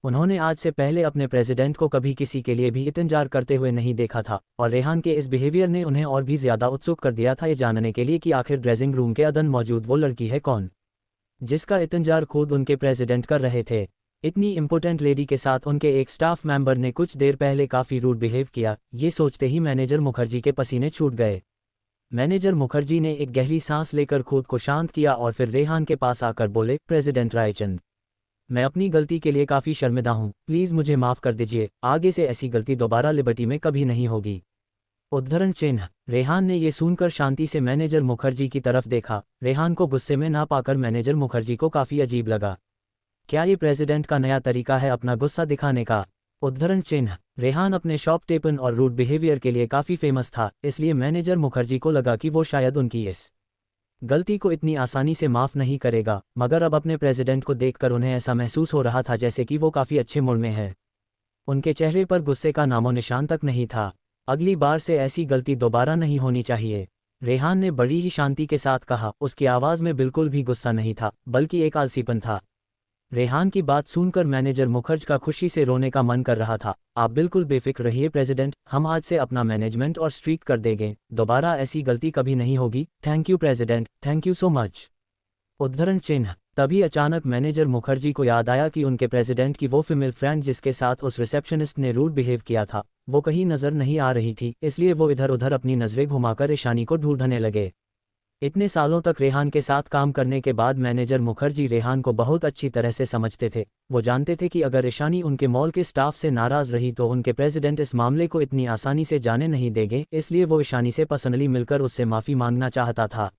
उन्होंने आज से पहले अपने प्रेसिडेंट को कभी किसी के लिए भी इंतजार करते हुए नहीं देखा था और रेहान के इस बिहेवियर ने उन्हें और भी ज़्यादा उत्सुक कर दिया था ये जानने के लिए कि आखिर ड्रेसिंग रूम के अंदर मौजूद वो लड़की है कौन, जिसका इंतजार खुद उनके प्रेसिडेंट कर रहे थे। इतनी इंपॉर्टेंट लेडी के साथ उनके एक स्टाफ मेंबर ने कुछ देर पहले काफ़ी रूड बिहेव किया। ये सोचते ही मैनेजर मुखर्जी के पसीने छूट गए। मैनेजर मुखर्जी ने एक गहरी सांस लेकर खुद को शांत किया और फिर रेहान के पास आकर बोले, प्रेसिडेंट रायचंद, मैं अपनी गलती के लिए काफ़ी शर्मिंदा हूँ, प्लीज़ मुझे माफ़ कर दीजिए, आगे से ऐसी गलती दोबारा लिबर्टी में कभी नहीं होगी। उद्धरण चिन्ह। रेहान ने ये सुनकर शांति से मैनेजर मुखर्जी की तरफ देखा। रेहान को गुस्से में ना पाकर मैनेजर मुखर्जी को काफ़ी अजीब लगा। क्या ये प्रेसिडेंट का नया तरीका है अपना गुस्सा दिखाने का? उद्धरण चिन्ह। रेहान अपने शॉप टेपन और रूड बिहेवियर के लिए काफ़ी फेमस था, इसलिए मैनेजर मुखर्जी को लगा कि वो शायद उनकी इस गलती को इतनी आसानी से माफ़ नहीं करेगा, मगर अब अपने प्रेसिडेंट को देखकर उन्हें ऐसा महसूस हो रहा था जैसे कि वो काफ़ी अच्छे मूड में है। उनके चेहरे पर गुस्से का नामो निशान तक नहीं था। अगली बार से ऐसी गलती दोबारा नहीं होनी चाहिए, रेहान ने बड़ी ही शांति के साथ कहा। उसकी आवाज़ में बिल्कुल भी गुस्सा नहीं था, बल्कि एक आलसीपन था। रेहान की बात सुनकर मैनेजर मुखर्जी का खुशी से रोने का मन कर रहा था। आप बिल्कुल बेफिक्र रहिए प्रेसिडेंट, हम आज से अपना मैनेजमेंट और स्ट्रीक कर देंगे, दोबारा ऐसी गलती कभी नहीं होगी। Thank you president, thank you so much. उद्धरण चिन्ह। तभी अचानक मैनेजर मुखर्जी को याद आया कि उनके प्रेसिडेंट की वो फीमेल फ्रेंड जिसके साथ उस रिसेप्शनिस्ट ने रूड बिहेव किया था, वो कहीं नज़र नहीं आ रही थी, इसलिए वो इधर उधर अपनी नज़रें घुमाकर ईशानी को ढूंढने लगे। इतने सालों तक रेहान के साथ काम करने के बाद मैनेजर मुखर्जी रेहान को बहुत अच्छी तरह से समझते थे। वो जानते थे कि अगर ईशानी उनके मॉल के स्टाफ से नाराज़ रही तो उनके प्रेसिडेंट इस मामले को इतनी आसानी से जाने नहीं देंगे, इसलिए वो ईशानी से पर्सनली मिलकर उससे माफ़ी मांगना चाहता था।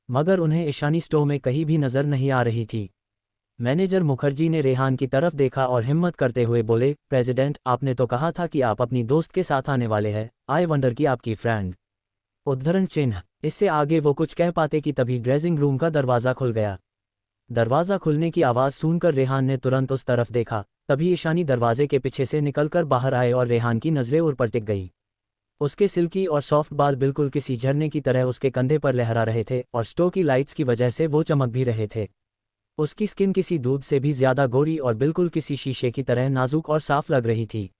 मगर उन्हें ईशानी स्टोर में कहीं भी नज़र नहीं आ रही थी। मैनेजर मुखर्जी ने रेहान की तरफ देखा और हिम्मत करते हुए बोले, प्रेसिडेंट, आपने तो कहा था कि आप अपनी दोस्त के साथ आने वाले हैं, आई वंडर कि आपकी फ्रेंड। उद्धरण चिन्ह। इससे आगे वो कुछ कह पाते कि तभी ड्रेसिंग रूम का दरवाज़ा खुल गया। दरवाज़ा खुलने की आवाज़ सुनकर रेहान ने तुरंत उस तरफ देखा। तभी ईशानी दरवाजे के पीछे से निकलकर बाहर आए और रेहान की नज़रें उन पर टिक गई। उसके सिल्की और सॉफ्ट बाल बिल्कुल किसी झरने की तरह उसके कंधे पर लहरा रहे थे और स्टोव की लाइट्स की वजह से वो चमक भी रहे थे। उसकी स्किन किसी दूध से भी ज़्यादा गोरी और बिल्कुल किसी शीशे की तरह नाजुक और साफ लग रही थी।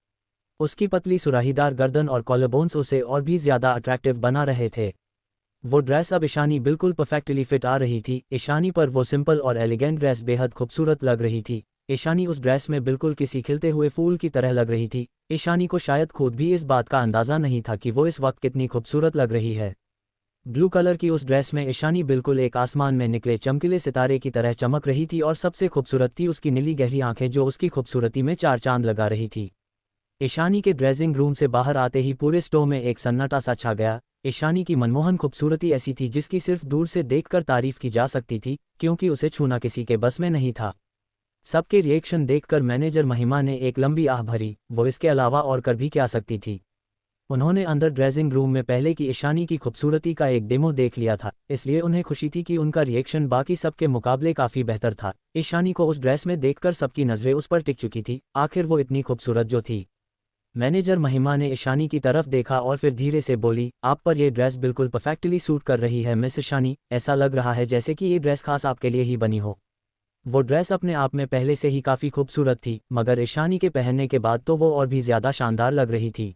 उसकी पतली सुराहीदार गर्दन और कॉलरबोन्स उसे और भी ज़्यादा अट्रैक्टिव बना रहे थे। वो ड्रेस अब ईशानी बिल्कुल परफेक्टली फिट आ रही थी। ईशानी पर वो सिंपल और एलिगेंट ड्रेस बेहद खूबसूरत लग रही थी। ईशानी उस ड्रेस में बिल्कुल किसी खिलते हुए फूल की तरह लग रही थी। ईशानी को शायद खुद भी इस बात का अंदाज़ा नहीं था कि वो इस वक्त कितनी खूबसूरत लग रही है। ब्लू कलर की उस ड्रेस में ईशानी बिल्कुल एक आसमान में निकले चमकीले सितारे की तरह चमक रही थी और सबसे खूबसूरत थी उसकी नीली गहरी आंखें जो उसकी खूबसूरती में चार चांद लगा रही थी। ईशानी के ड्रेसिंग रूम से बाहर आते ही पूरे स्टोर में एक सन्नाटा सा छा गया। ईशानी की मनमोहन खूबसूरती ऐसी थी जिसकी सिर्फ दूर से देखकर तारीफ की जा सकती थी, क्योंकि उसे छूना किसी के बस में नहीं था। सबके रिएक्शन देखकर मैनेजर महिमा ने एक लंबी आह भरी। वो इसके अलावा और कर भी क्या सकती थी। उन्होंने अंदर ड्रेसिंग रूम में पहले की ईशानी की खूबसूरती का एक डेमो देख लिया था, इसलिए उन्हें खुशी थी कि उनका रिएक्शन बाकी सबके मुकाबले काफ़ी बेहतर था। ईशानी को उस ड्रेस में देखकर सबकी नज़रें उस पर टिक चुकी थी, आखिर वो इतनी खूबसूरत जो थी। मैनेजर महिमा ने ईशानी की तरफ देखा और फिर धीरे से बोली, आप पर यह ड्रेस बिल्कुल परफेक्टली सूट कर रही है मिस ईशानी, ऐसा लग रहा है जैसे कि ये ड्रेस खास आपके लिए ही बनी हो। वो ड्रेस अपने आप में पहले से ही काफ़ी खूबसूरत थी, मगर ईशानी के पहनने के बाद तो वो और भी ज़्यादा शानदार लग रही थी।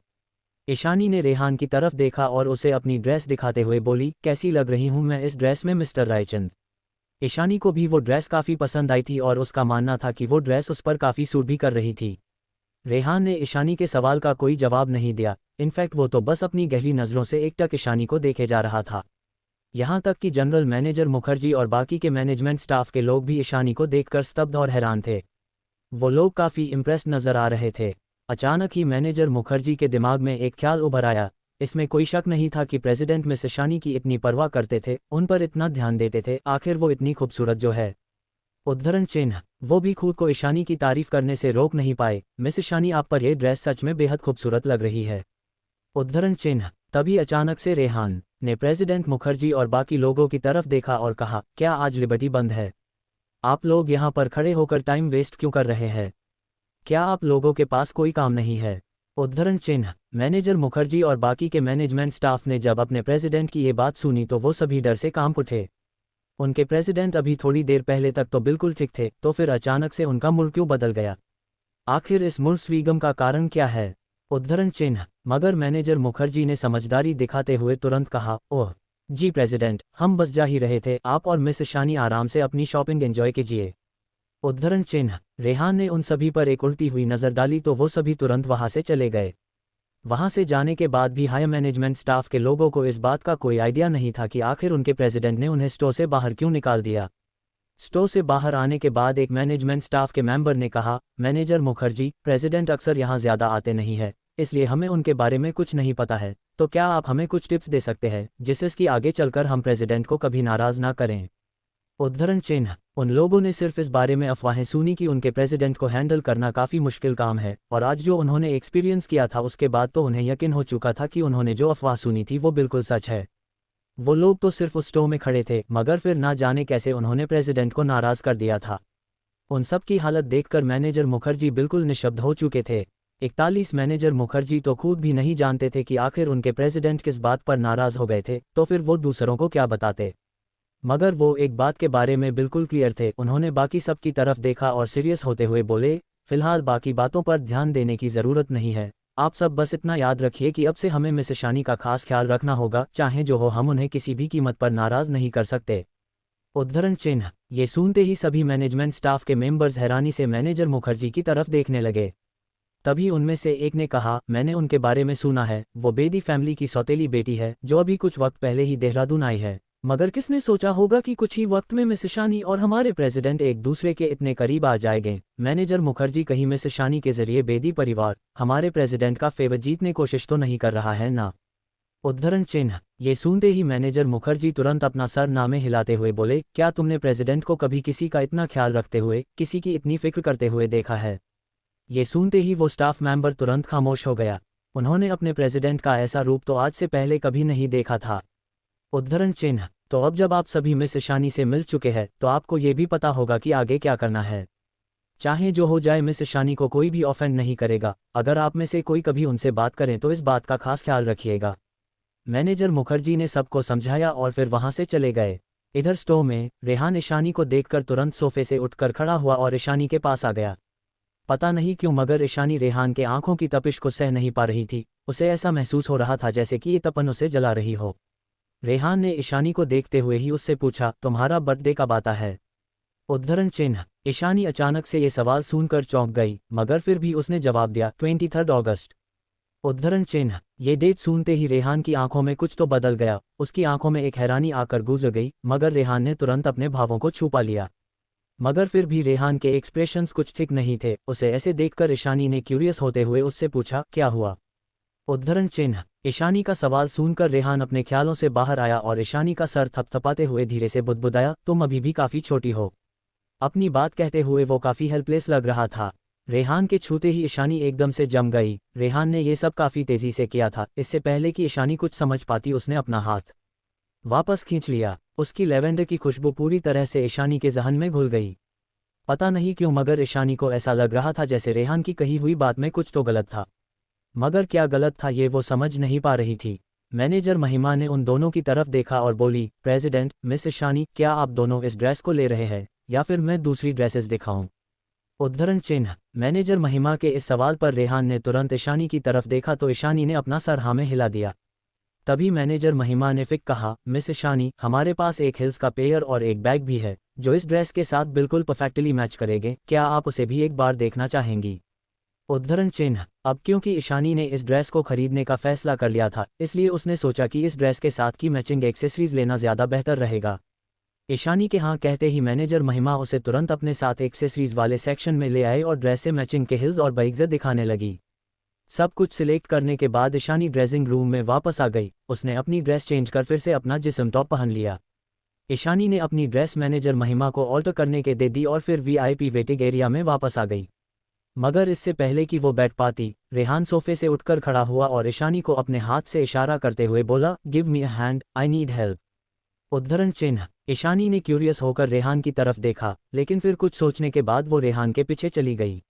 ईशानी ने रेहान की तरफ देखा और उसे अपनी ड्रेस दिखाते हुए बोली, कैसी लग रही हूँ मैं इस ड्रेस में मिस्टर रायचंद। ईशानी को भी वो ड्रेस काफ़ी पसंद आई थी और उसका मानना था कि वो ड्रेस उस पर काफ़ी सूट भी कर रही थी। रेहान ने ईशानी के सवाल का कोई जवाब नहीं दिया। इनफैक्ट वो तो बस अपनी गहरी नज़रों से एकटक ईशानी को देखे जा रहा था। यहाँ तक कि जनरल मैनेजर मुखर्जी और बाकी के मैनेजमेंट स्टाफ के लोग भी ईशानी को देखकर स्तब्ध और हैरान थे। वो लोग काफ़ी इम्प्रेस्ड नज़र आ रहे थे। अचानक ही मैनेजर मुखर्जी के दिमाग में एक ख्याल उभर आया। इसमें कोई शक नहीं था कि प्रेसिडेंट मिस ईशानी की इतनी परवाह करते थे, उन पर इतना ध्यान देते थे, आखिर वो इतनी खूबसूरत जो है। उद्धरण चिन्ह। वो भी खुद को ईशानी की तारीफ करने से रोक नहीं पाए। मिस ईशानी, आप पर यह ड्रेस सच में बेहद खूबसूरत लग रही है। उद्धरण चिन्ह। तभी अचानक से रेहान ने प्रेसिडेंट मुखर्जी और बाकी लोगों की तरफ देखा और कहा, क्या आज लिबर्टी बंद है? आप लोग यहाँ पर खड़े होकर टाइम वेस्ट क्यों कर रहे हैं? क्या आप लोगों के पास कोई काम नहीं है? उद्धरण चिन्ह। मैनेजर मुखर्जी और बाकी के मैनेजमेंट स्टाफ ने जब अपने प्रेसिडेंट की ये बात सुनी तो वो सभी डर से कांप उठे। उनके प्रेसिडेंट अभी थोड़ी देर पहले तक तो बिल्कुल ठीक थे, तो फिर अचानक से उनका मूड क्यों बदल गया? आखिर इस मूड स्विंग का कारण क्या है? उद्धरण चिन्ह। मगर मैनेजर मुखर्जी ने समझदारी दिखाते हुए तुरंत कहा, ओह जी प्रेसिडेंट, हम बस जा ही रहे थे, आप और मिस ईशानी आराम से अपनी शॉपिंग एंजॉय कीजिए। उद्धरण चिन्ह। रेहान ने उन सभी पर एक उल्टी हुई नज़र डाली तो वो सभी तुरंत वहां से चले गए। वहां से जाने के बाद भी हायर मैनेजमेंट स्टाफ के लोगों को इस बात का कोई आइडिया नहीं था कि आखिर उनके प्रेसिडेंट ने उन्हें स्टोर से बाहर क्यों निकाल दिया। स्टोर से बाहर आने के बाद एक मैनेजमेंट स्टाफ के मेंबर ने कहा, मैनेजर मुखर्जी, प्रेसिडेंट अक्सर यहाँ ज़्यादा आते नहीं है, इसलिए हमें उनके बारे में कुछ नहीं पता है, तो क्या आप हमें कुछ टिप्स दे सकते हैं जिससे कि आगे चलकर हम प्रेसिडेंट को कभी नाराज़ ना करें? उद्धरण चिन्ह, उन लोगों ने सिर्फ इस बारे में अफवाहें सुनी कि उनके प्रेसिडेंट को हैंडल करना काफ़ी मुश्किल काम है, और आज जो उन्होंने एक्सपीरियंस किया था उसके बाद तो उन्हें यकीन हो चुका था कि उन्होंने जो अफवाह सुनी थी वो बिल्कुल सच है। वो लोग तो सिर्फ उस स्टोव में खड़े थे, मगर फिर ना जाने कैसे उन्होंने प्रेसिडेंट को नाराज़ कर दिया था। उन सब की हालत देखकर मैनेजर मुखर्जी बिल्कुल निशब्द हो चुके थे। 41 मैनेजर मुखर्जी तो खुद भी नहीं जानते थे कि आखिर उनके प्रेसिडेंट किस बात पर नाराज़ हो गए थे, तो फिर वो दूसरों को क्या बताते। मगर वो एक बात के बारे में बिल्कुल क्लियर थे, उन्होंने बाकी सब की तरफ देखा और सीरियस होते हुए बोले, फिलहाल बाकी बातों पर ध्यान देने की ज़रूरत नहीं है। आप सब बस इतना याद रखिए कि अब से हमें मिस ईशानी का खास ख्याल रखना होगा, चाहे जो हो हम उन्हें किसी भी कीमत पर नाराज़ नहीं कर सकते। उद्धरण चिन्ह, ये सुनते ही सभी मैनेजमेंट स्टाफ के मेंबर्स हैरानी से मैनेजर मुखर्जी की तरफ देखने लगे। तभी उनमें से एक ने कहा, मैंने उनके बारे में सुना है, वो बेदी फैमिली की सौतेली बेटी है जो अभी कुछ वक्त पहले ही देहरादून आई है। मगर किसने सोचा होगा कि कुछ ही वक्त में मिस ईशानी और हमारे प्रेसिडेंट एक दूसरे के इतने करीब आ जाएंगे। मैनेजर मुखर्जी, कहीं मिस ईशानी के जरिए बेदी परिवार हमारे प्रेसिडेंट का फेवर जीतने की कोशिश तो नहीं कर रहा है ना? उद्धरण चिन्ह, ये सुनते ही मैनेजर मुखर्जी तुरंत अपना सर नामे हिलाते हुए बोले, क्या तुमने प्रेसिडेंट को कभी किसी का इतना ख्याल रखते हुए, किसी की इतनी फिक्र करते हुए देखा है? ये सुनते ही वो स्टाफ मेंबर तुरंत खामोश हो गया। उन्होंने अपने प्रेसिडेंट का ऐसा रूप तो आज से पहले कभी नहीं देखा था। उद्धरण चिन्ह, तो अब जब आप सभी मिस ईशानी से मिल चुके हैं तो आपको ये भी पता होगा कि आगे क्या करना है। चाहे जो हो जाए, मिस ईशानी को कोई भी ऑफेंड नहीं करेगा। अगर आप में से कोई कभी उनसे बात करें तो इस बात का खास ख्याल रखिएगा। मैनेजर मुखर्जी ने सबको समझाया और फिर वहां से चले गए। इधर स्टोव में रेहान ईशानी को देखकर तुरंत सोफे से उठकर खड़ा हुआ और ईशानी के पास आ गया। पता नहीं क्यों मगर ईशानी रेहान के आंखों की तपिश को सह नहीं पा रही थी। उसे ऐसा महसूस हो रहा था जैसे कि ये तपन उसे जला रही हो। रेहान ने ईशानी को देखते हुए ही उससे पूछा, तुम्हारा बर्थडे कब आता है? उद्धरण चिन्ह, ईशानी अचानक से ये सवाल सुनकर चौंक गई, मगर फिर भी उसने जवाब दिया, 23 अगस्त। उद्धरण चिन्ह, ये डेट सुनते ही रेहान की आंखों में कुछ तो बदल गया। उसकी आंखों में एक हैरानी आकर गुजर गई, मगर रेहान ने तुरंत अपने भावों को छुपा लिया। मगर फिर भी रेहान के एक्सप्रेशंस कुछ ठीक नहीं थे। उसे ऐसे देखकर ईशानी ने क्यूरियस होते हुए उससे पूछा, क्या हुआ? उद्धरण चिन्ह, ईशानी का सवाल सुनकर रेहान अपने ख्यालों से बाहर आया और ईशानी का सर थपथपाते हुए धीरे से बुदबुदाया, तुम अभी भी काफ़ी छोटी हो। अपनी बात कहते हुए वो काफ़ी हेल्पलेस लग रहा था। रेहान के छूते ही ईशानी एकदम से जम गई। रेहान ने ये सब काफ़ी तेज़ी से किया था। इससे पहले कि ईशानी कुछ समझ पाती उसने अपना हाथ वापस खींच लिया। उसकी लेवेंडर की खुशबू पूरी तरह से ईशानी के जहन में घुल गई। पता नहीं क्यों मगर ईशानी को ऐसा लग रहा था जैसे रेहान की कही हुई बात में कुछ तो गलत था। मगर क्या गलत था ये वो समझ नहीं पा रही थी। मैनेजर महिमा ने उन दोनों की तरफ देखा और बोली, प्रेसिडेंट, मिस ईशानी, क्या आप दोनों इस ड्रेस को ले रहे हैं या फिर मैं दूसरी ड्रेसेस दिखाऊं? उद्धरण चिन्ह, मैनेजर महिमा के इस सवाल पर रेहान ने तुरंत ईशानी की तरफ देखा तो ईशानी ने अपना सर हाँ में हिला दिया। तभी मैनेजर महिमा ने फिक कहा, मिस ईशानी, हमारे पास एक हिल्स का पेयर और एक बैग भी है जो इस ड्रेस के साथ बिल्कुल परफेक्टली मैच करेंगे। क्या आप उसे भी एक बार देखना चाहेंगी? उद्धरण चिन्ह, अब क्योंकि ईशानी ने इस ड्रेस को खरीदने का फैसला कर लिया था, इसलिए उसने सोचा कि इस ड्रेस के साथ की मैचिंग एक्सेसरीज लेना ज़्यादा बेहतर रहेगा। ईशानी के हाँ कहते ही मैनेजर महिमा उसे तुरंत अपने साथ एक्सेसरीज वाले सेक्शन में ले आए और ड्रेस से मैचिंग के हिल्स और बैग्स दिखाने लगी। सब कुछ सिलेक्ट करने के बाद ईशानी ड्रेसिंग रूम में वापस आ गई। उसने अपनी ड्रेस चेंज कर फिर से अपना जिस्म टॉप पहन लिया। ईशानी ने अपनी ड्रेस मैनेजर महिमा को ऑल्टर करने के दे दी और फिर वीआईपी वेटिंग एरिया में वापस आ गई। मगर इससे पहले कि वो बैठ पाती, रेहान सोफे से उठकर खड़ा हुआ और ईशानी को अपने हाथ से इशारा करते हुए बोला, give me a hand, I need help. उद्धरण चिन्ह, ईशानी ने क्यूरियस होकर रेहान की तरफ देखा, लेकिन फिर कुछ सोचने के बाद वो रेहान के पीछे चली गई।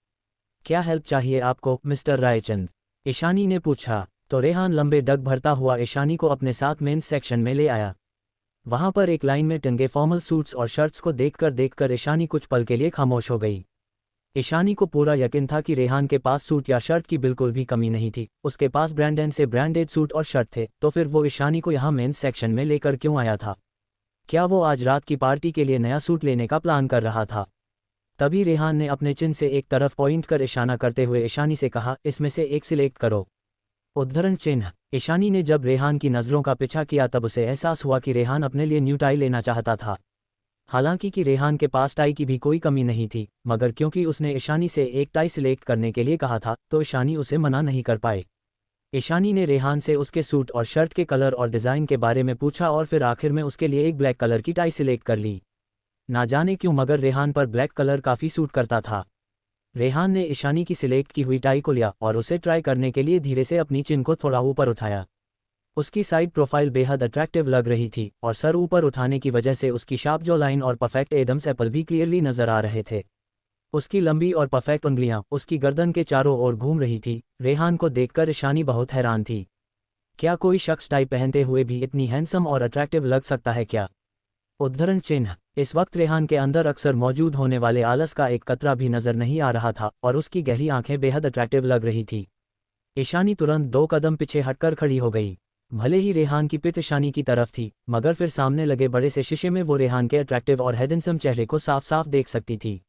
क्या हेल्प चाहिए आपको, मिस्टर रायचंद? ईशानी ने पूछा। तो रेहान लंबे डग भरता हुआ ईशानी को अपने साथ मेंस सेक्शन में ले आया। वहां पर एक लाइन में टंगे फॉर्मल सूट्स और शर्ट्स को देखकर ईशानी कुछ पल के लिए खामोश हो गई। ईशानी को पूरा यकीन था कि रेहान के पास सूट या शर्ट की बिल्कुल भी कमी नहीं थी। उसके पास ब्रांडेड से ब्रांडेड सूट और शर्ट थे, तो फिर वो ईशानी को यहाँ मेंस सेक्शन में लेकर क्यों आया था? क्या वो आज रात की पार्टी के लिए नया सूट लेने का प्लान कर रहा था? तभी रेहान ने अपने चिन से एक तरफ पॉइंट कर इशारा करते हुए ईशानी से कहा, इसमें से एक सिलेक्ट करो। उद्धरण चिन्ह, ईशानी ने जब रेहान की नज़रों का पीछा किया तब उसे एहसास हुआ कि रेहान अपने लिए न्यू टाई लेना चाहता था। हालांकि कि रेहान के पास टाई की भी कोई कमी नहीं थी, मगर क्योंकि उसने ईशानी से एक टाई सिलेक्ट करने के लिए कहा था तो ईशानी उसे मना नहीं कर पाए। ईशानी ने रेहान से उसके सूट और शर्ट के कलर और डिज़ाइन के बारे में पूछा और फिर आखिर में उसके लिए एक ब्लैक कलर की टाई सिलेक्ट कर ली। ना जाने क्यों मगर रेहान पर ब्लैक कलर काफ़ी सूट करता था। रेहान ने ईशानी की सिलेक्ट की हुई टाई को लिया और उसे ट्राई करने के लिए धीरे से अपनी चिन को थोड़ा ऊपर उठाया। उसकी साइड प्रोफाइल बेहद अट्रैक्टिव लग रही थी और सर ऊपर उठाने की वजह से उसकी शार्प जॉ लाइन और परफेक्ट एडम्स एप्पल भी क्लियरली नजर आ रहे थे। उसकी लंबी और परफेक्ट उंगलियां उसकी गर्दन के चारों ओर घूम रही थी। रेहान को देखकर ईशानी बहुत हैरान थी। क्या कोई शख्स टाई पहनते हुए भी इतनी हैंडसम और अट्रैक्टिव लग सकता है क्या? उद्धरण चिन्ह। इस वक्त रेहान के अंदर अक्सर मौजूद होने वाले आलस का एक कतरा भी नजर नहीं आ रहा था और उसकी गहरी आंखें बेहद अट्रैक्टिव लग रही थी। ईशानी तुरंत 2 कदम पीछे हटकर खड़ी हो गई। भले ही रेहान की पिठ ईशानी की तरफ थी मगर फिर सामने लगे बड़े से शीशे में वो रेहान के अट्रैक्टिव और हैंडसम चेहरे को साफ साफ देख सकती थी।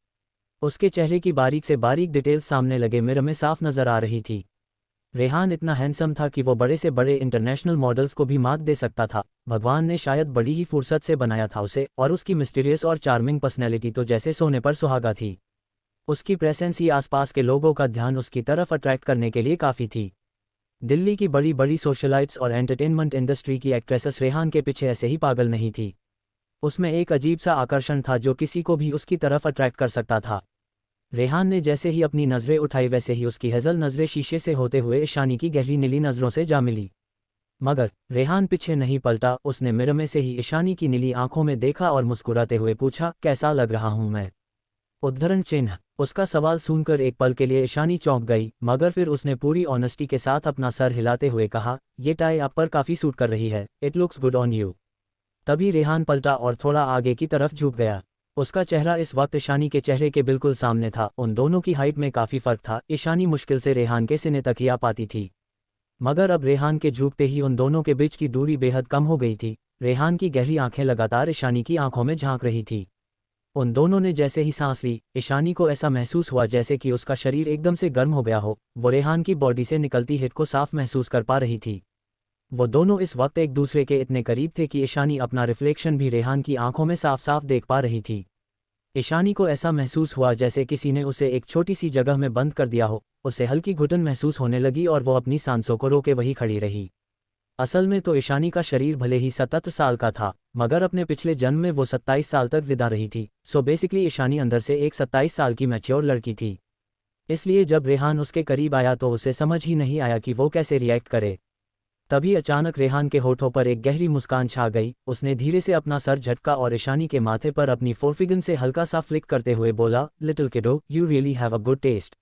उसके चेहरे की बारीक से बारीक डिटेल्स सामने लगे मिरर में साफ नजर आ रही थी। रेहान इतना हैंडसम था कि वो बड़े से बड़े इंटरनेशनल मॉडल्स को भी मात दे सकता था। भगवान ने शायद बड़ी ही फुर्सत से बनाया था उसे, और उसकी मिस्टीरियस और चार्मिंग पर्सनैलिटी तो जैसे सोने पर सुहागा थी। उसकी प्रेजेंस ही आसपास के लोगों का ध्यान उसकी तरफ अट्रैक्ट करने के लिए काफ़ी थी। दिल्ली की बड़ी बड़ी सोशलाइट्स और एंटरटेनमेंट इंडस्ट्री की एक्ट्रेसेस रेहान के पीछे ऐसे ही पागल नहीं थी। उसमें एक अजीब सा आकर्षण था जो किसी को भी उसकी तरफ अट्रैक्ट कर सकता था। रेहान ने जैसे ही अपनी नज़रें उठाई वैसे ही उसकी हेजल नज़रें शीशे से होते हुए ईशानी की गहरी नीली नज़रों से जा मिली। मगर रेहान पीछे नहीं पलटा। उसने मिरर में से ही ईशानी की नीली आंखों में देखा और मुस्कुराते हुए पूछा, कैसा लग रहा हूं मैं? उद्धरण चिन्ह। उसका सवाल सुनकर एक पल के लिए ईशानी चौंक गई मगर फिर उसने पूरी ऑनेस्टी के साथ अपना सर हिलाते हुए कहा, ये टाई आप पर काफ़ी सूट कर रही है, it looks good on you. तभी रेहान पलटा और थोड़ा आगे की तरफ झुक गया। उसका चेहरा इस वक्त ईशानी के चेहरे के बिल्कुल सामने था। उन दोनों की हाइट में काफ़ी फर्क था। ईशानी मुश्किल से रेहान के सीने तक ही आ पाती थी मगर अब रेहान के झुकते ही उन दोनों के बीच की दूरी बेहद कम हो गई थी। रेहान की गहरी आंखें लगातार ईशानी की आंखों में झांक रही थी। उन दोनों ने जैसे ही सांस ली, ईशानी को ऐसा महसूस हुआ जैसे कि उसका शरीर एकदम से गर्म हो गया हो। वो रेहान की बॉडी से निकलती हीट को साफ महसूस कर पा रही थी। वो दोनों इस वक्त एक दूसरे के इतने करीब थे कि ईशानी अपना रिफ्लेक्शन भी रेहान की आंखों में साफ साफ देख पा रही थी। ईशानी को ऐसा महसूस हुआ जैसे किसी ने उसे एक छोटी सी जगह में बंद कर दिया हो। उसे हल्की घुटन महसूस होने लगी और वो अपनी सांसों को रोके वहीं खड़ी रही। असल में तो ईशानी का शरीर भले ही 77 साल का था मगर अपने पिछले जन्म में वो 27 साल तक जिंदा रही थी। सो बेसिकली ईशानी अंदर से एक 27 साल की मैच्योर लड़की थी। इसलिए जब रेहान उसके करीब आया तो उसे समझ ही नहीं आया कि वो कैसे रिएक्ट करे। तभी अचानक रेहान के होठों पर एक गहरी मुस्कान छा गई। उसने धीरे से अपना सर झटका और ईशानी के माथे पर अपनी फोरफिंगर से हल्का सा फ्लिक करते हुए बोला, little kiddo, you really have a good taste.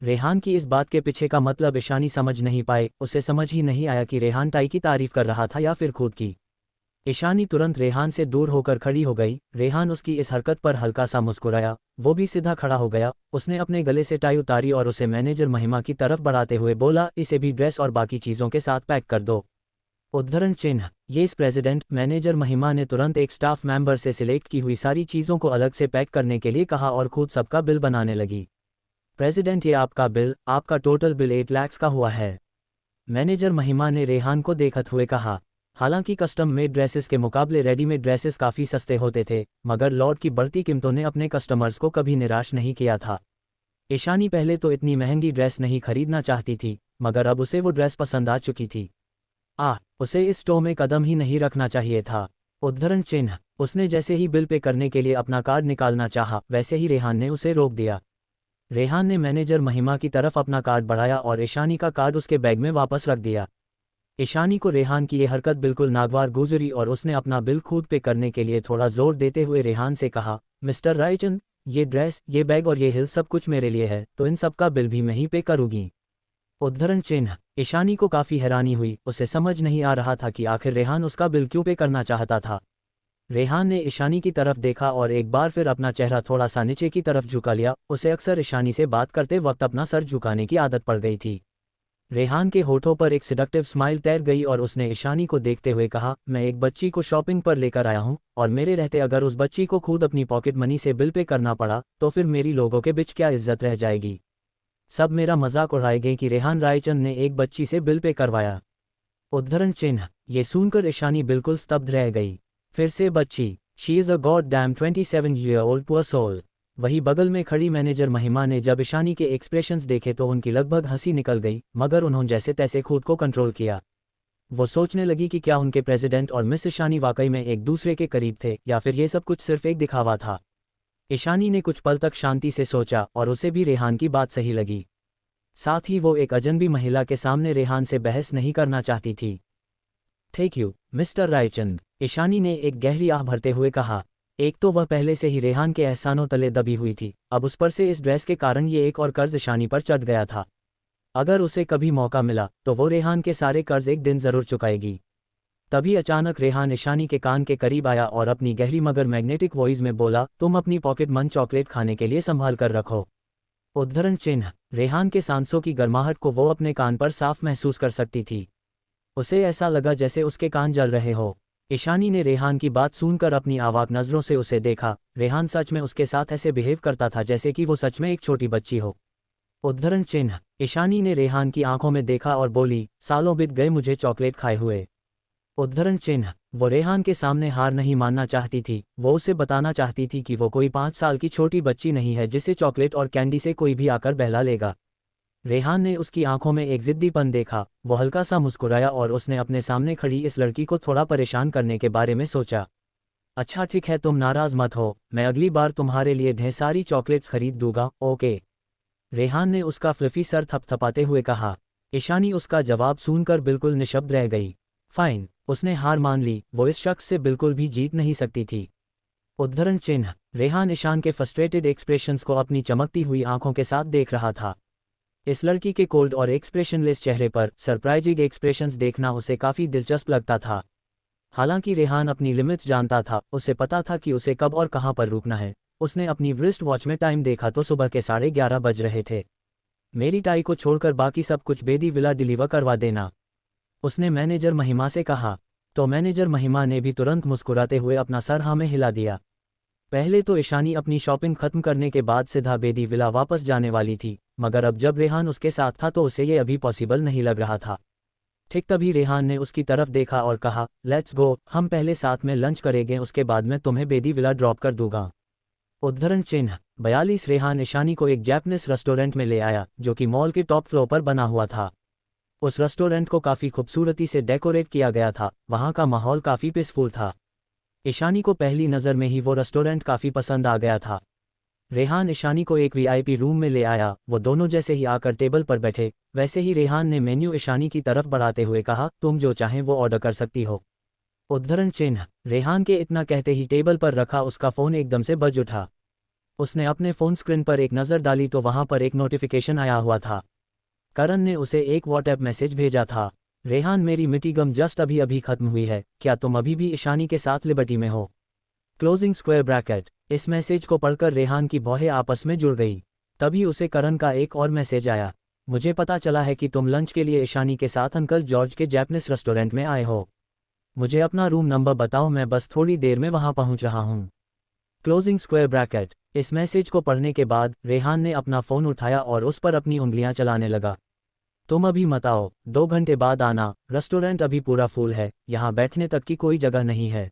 Rehan की इस बात के पीछे का मतलब ईशानी समझ नहीं पाए। उसे समझ ही नहीं आया कि रेहान टाई की तारीफ कर रहा था या फिर खुद की। ईशानी तुरंत रेहान से दूर होकर खड़ी हो गई। रेहान उसकी इस हरकत पर हल्का सा मुस्कुराया। वो भी सीधा खड़ा हो गया। उसने अपने गले से टाई उतारी और उसे मैनेजर महिमा की तरफ बढ़ाते हुए बोला, इसे भी ड्रेस और बाकी चीज़ों के साथ पैक कर दो। उद्धरण चिन्ह। ये इस प्रेसिडेंट मैनेजर महिमा ने तुरंत एक स्टाफ मेंबर से सिलेक्ट की हुई सारी चीज़ों को अलग से पैक करने के लिए कहा और खुद सबका बिल बनाने लगी। प्रेसिडेंट, ये आपका बिल, आपका टोटल बिल 8 लाख का हुआ है। मैनेजर महिमा ने रेहान को देखते हुए कहा। हालांकि कस्टम मेड ड्रेसेस के मुकाबले रेडीमेड ड्रेसेस काफ़ी सस्ते होते थे मगर लॉर्ड की बढ़ती कीमतों ने अपने कस्टमर्स को कभी निराश नहीं किया था। ईशानी पहले तो इतनी महंगी ड्रेस नहीं खरीदना चाहती थी मगर अब उसे वो ड्रेस पसंद आ चुकी थी। उसे इस स्टोर में कदम ही नहीं रखना चाहिए था। उद्धरण चिन्ह। उसने जैसे ही बिल पे करने के लिए अपना कार्ड निकालना चाहा वैसे ही रेहान ने उसे रोक दिया। रेहान ने मैनेजर महिमा की तरफ अपना कार्ड बढ़ाया और ईशानी का कार्ड उसके बैग में वापस रख दिया। ईशानी को रेहान की ये हरकत बिल्कुल नागवार गुजरी और उसने अपना बिल खुद पे करने के लिए थोड़ा जोर देते हुए रेहान से कहा, मिस्टर रायचंद, ये ड्रेस, ये बैग और ये हिल सब कुछ मेरे लिए है तो इन सब का बिल भी मैं ही पे करूँगी। उद्धरण चिन्ह। ईशानी को काफ़ी हैरानी हुई। उसे समझ नहीं आ रहा था कि आखिर रेहान उसका बिल क्यों पे करना चाहता था। रेहान ने ईशानी की तरफ देखा और एक बार फिर अपना चेहरा थोड़ा सा नीचे की तरफ झुका लिया। उसे अक्सर ईशानी से बात करते वक्त अपना सर झुकाने की आदत पड़ गई थी। रेहान के होठों पर एक सिडक्टिव स्माइल तैर गई और उसने ईशानी को देखते हुए कहा, मैं एक बच्ची को शॉपिंग पर लेकर आया हूं और मेरे रहते अगर उस बच्ची को खुद अपनी पॉकेट मनी से बिल पे करना पड़ा तो फिर मेरी लोगों के बीच क्या इज्जत रह जाएगी। सब मेरा मजाक उड़ाएंगे कि रेहान रायचंद ने एक बच्ची से बिल पे करवाया। उद्धरण चिन्ह। ये सुनकर ईशानी बिल्कुल स्तब्ध रह गई। फिर से बच्ची, she is a god damn 27-year-old poor soul. वही बगल में खड़ी मैनेजर महिमा ने जब ईशानी के एक्सप्रेशंस देखे तो उनकी लगभग हंसी निकल गई मगर उन्होंने जैसे तैसे खुद को कंट्रोल किया। वो सोचने लगी कि क्या उनके प्रेसिडेंट और मिस ईशानी वाकई में एक दूसरे के करीब थे या फिर ये सब कुछ सिर्फ एक दिखावा था। ईशानी ने कुछ पल तक शांति से सोचा और उसे भी रेहान की बात सही लगी। साथ ही वो एक अजनबी महिला के सामने रेहान से बहस नहीं करना चाहती थी। Thank you mister Raichand, Ishani ने एक गहरी आह भरते हुए कहा। एक तो वह पहले से ही रेहान के एहसानों तले दबी हुई थी, अब उस पर से इस ड्रेस के कारण ये एक और कर्ज ईशानी पर चढ़ गया था। अगर उसे कभी मौका मिला तो वो रेहान के सारे कर्ज एक दिन जरूर चुकाएगी। तभी अचानक रेहान ईशानी के कान के करीब आया और अपनी गहरी मगर मैग्नेटिक वॉइस में बोला, तुम अपनी पॉकेट मन चॉकलेट खाने के लिए संभाल कर रखो। उद्धरण चिन्ह, रेहान के सांसों की गर्माहट को वो अपने कान पर साफ महसूस कर सकती थी। उसे ऐसा लगा जैसे उसके कान जल रहे हो। ईशानी ने रेहान की बात सुनकर अपनी आवाक नज़रों से उसे देखा। रेहान सच में उसके साथ ऐसे बिहेव करता था जैसे कि वो सच में एक छोटी बच्ची हो। उद्धरण चिन्ह, ईशानी ने रेहान की आंखों में देखा और बोली, सालों बीत गए मुझे चॉकलेट खाए हुए। उद्धरण चिन्ह, वो रेहान के सामने हार नहीं मानना चाहती थी। वो उसे बताना चाहती थी कि वो कोई 5 साल की छोटी बच्ची नहीं है जिसे चॉकलेट और कैंडी से कोई भी आकर बहला लेगा। रेहान ने उसकी आंखों में एक जिद्दीपन देखा। वो हल्का सा मुस्कुराया और उसने अपने सामने खड़ी इस लड़की को थोड़ा परेशान करने के बारे में सोचा। अच्छा ठीक है, तुम नाराज मत हो, मैं अगली बार तुम्हारे लिए ढेर सारी चॉकलेट्स खरीद दूंगा, ओके। रेहान ने उसका फ्लफी सर थपथपाते हुए कहा। ईशानी उसका जवाब सुनकर बिल्कुल निशब्द रह गई। फाइन, उसने हार मान ली, वो इस शख्स से बिल्कुल भी जीत नहीं सकती थी। उद्धरण चिन्ह, रेहान ईशान के फ्रस्ट्रेटेड एक्सप्रेशंस को अपनी चमकती हुई आंखों के साथ देख रहा था। इस लड़की के कोल्ड और एक्सप्रेशनलेस चेहरे पर सरप्राइजिंग एक्सप्रेशंस देखना उसे काफ़ी दिलचस्प लगता था। हालांकि रेहान अपनी लिमिट्स जानता था, उसे पता था कि उसे कब और कहां पर रुकना है। उसने अपनी रिस्ट वॉच में टाइम देखा तो सुबह के 11:30 बज रहे थे। मेरी टाई को छोड़कर बाकी सब कुछ बेदी विला डिलीवर करवा देना, उसने मैनेजर महिमा से कहा। तो मैनेजर महिमा ने भी तुरंत मुस्कुराते हुए अपना सर हाँ में हिला दिया। पहले तो ईशानी अपनी शॉपिंग खत्म करने के बाद सीधा बेदी विला वापस जाने वाली थी, मगर अब जब रेहान उसके साथ था तो उसे ये अभी पॉसिबल नहीं लग रहा था। ठीक तभी रेहान ने उसकी तरफ देखा और कहा, लेट्स गो, हम पहले साथ में लंच करेंगे, उसके बाद मैं तुम्हें बेदी विला ड्रॉप कर दूंगा। उद्धरण चिन्ह, 42 रेहान ईशानी को एक जैपनीज रेस्टोरेंट में ले आया जो कि मॉल के टॉप फ्लोर पर बना हुआ था। उस रेस्टोरेंट को काफ़ी खूबसूरती से डेकोरेट किया गया था, वहाँ का माहौल काफ़ी पीसफुल था। ईशानी को पहली नज़र में ही वो रेस्टोरेंट काफ़ी पसंद आ गया था। रेहान ईशानी को एक वीआईपी रूम में ले आया। वो दोनों जैसे ही आकर टेबल पर बैठे, वैसे ही रेहान ने मेन्यू ईशानी की तरफ बढ़ाते हुए कहा, तुम जो चाहें वो ऑर्डर कर सकती हो। उद्धरण चिन्ह, रेहान के इतना कहते ही टेबल पर रखा उसका फ़ोन एकदम से बज उठा। उसने अपने फ़ोन स्क्रीन पर एक नज़र डाली तो वहाँ पर एक नोटिफिकेशन आया हुआ था। करण ने उसे एक व्हाट्सएप मैसेज भेजा था। रेहान, मेरी मीटिंग जस्ट अभी अभी खत्म हुई है, क्या तुम अभी भी ईशानी के साथ लिबर्टी में हो? Closing square bracket. इस मैसेज को पढ़कर रेहान की भौहें आपस में जुड़ गई। तभी उसे करण का एक और मैसेज आया, मुझे पता चला है कि तुम लंच के लिए ईशानी के साथ अंकल जॉर्ज के जैपनीज रेस्टोरेंट में आए हो। मुझे अपना रूम नंबर बताओ, मैं बस थोड़ी देर में वहां पहुंच रहा हूं। Closing square bracket. इस मैसेज को पढ़ने के बाद रेहान ने अपना फ़ोन उठाया और उस पर अपनी उंगलियां चलाने लगा। तुम अभी मत आओ, 2 घंटे बाद आना, रेस्टोरेंट अभी पूरा फुल है, यहाँ बैठने तक की कोई जगह नहीं है।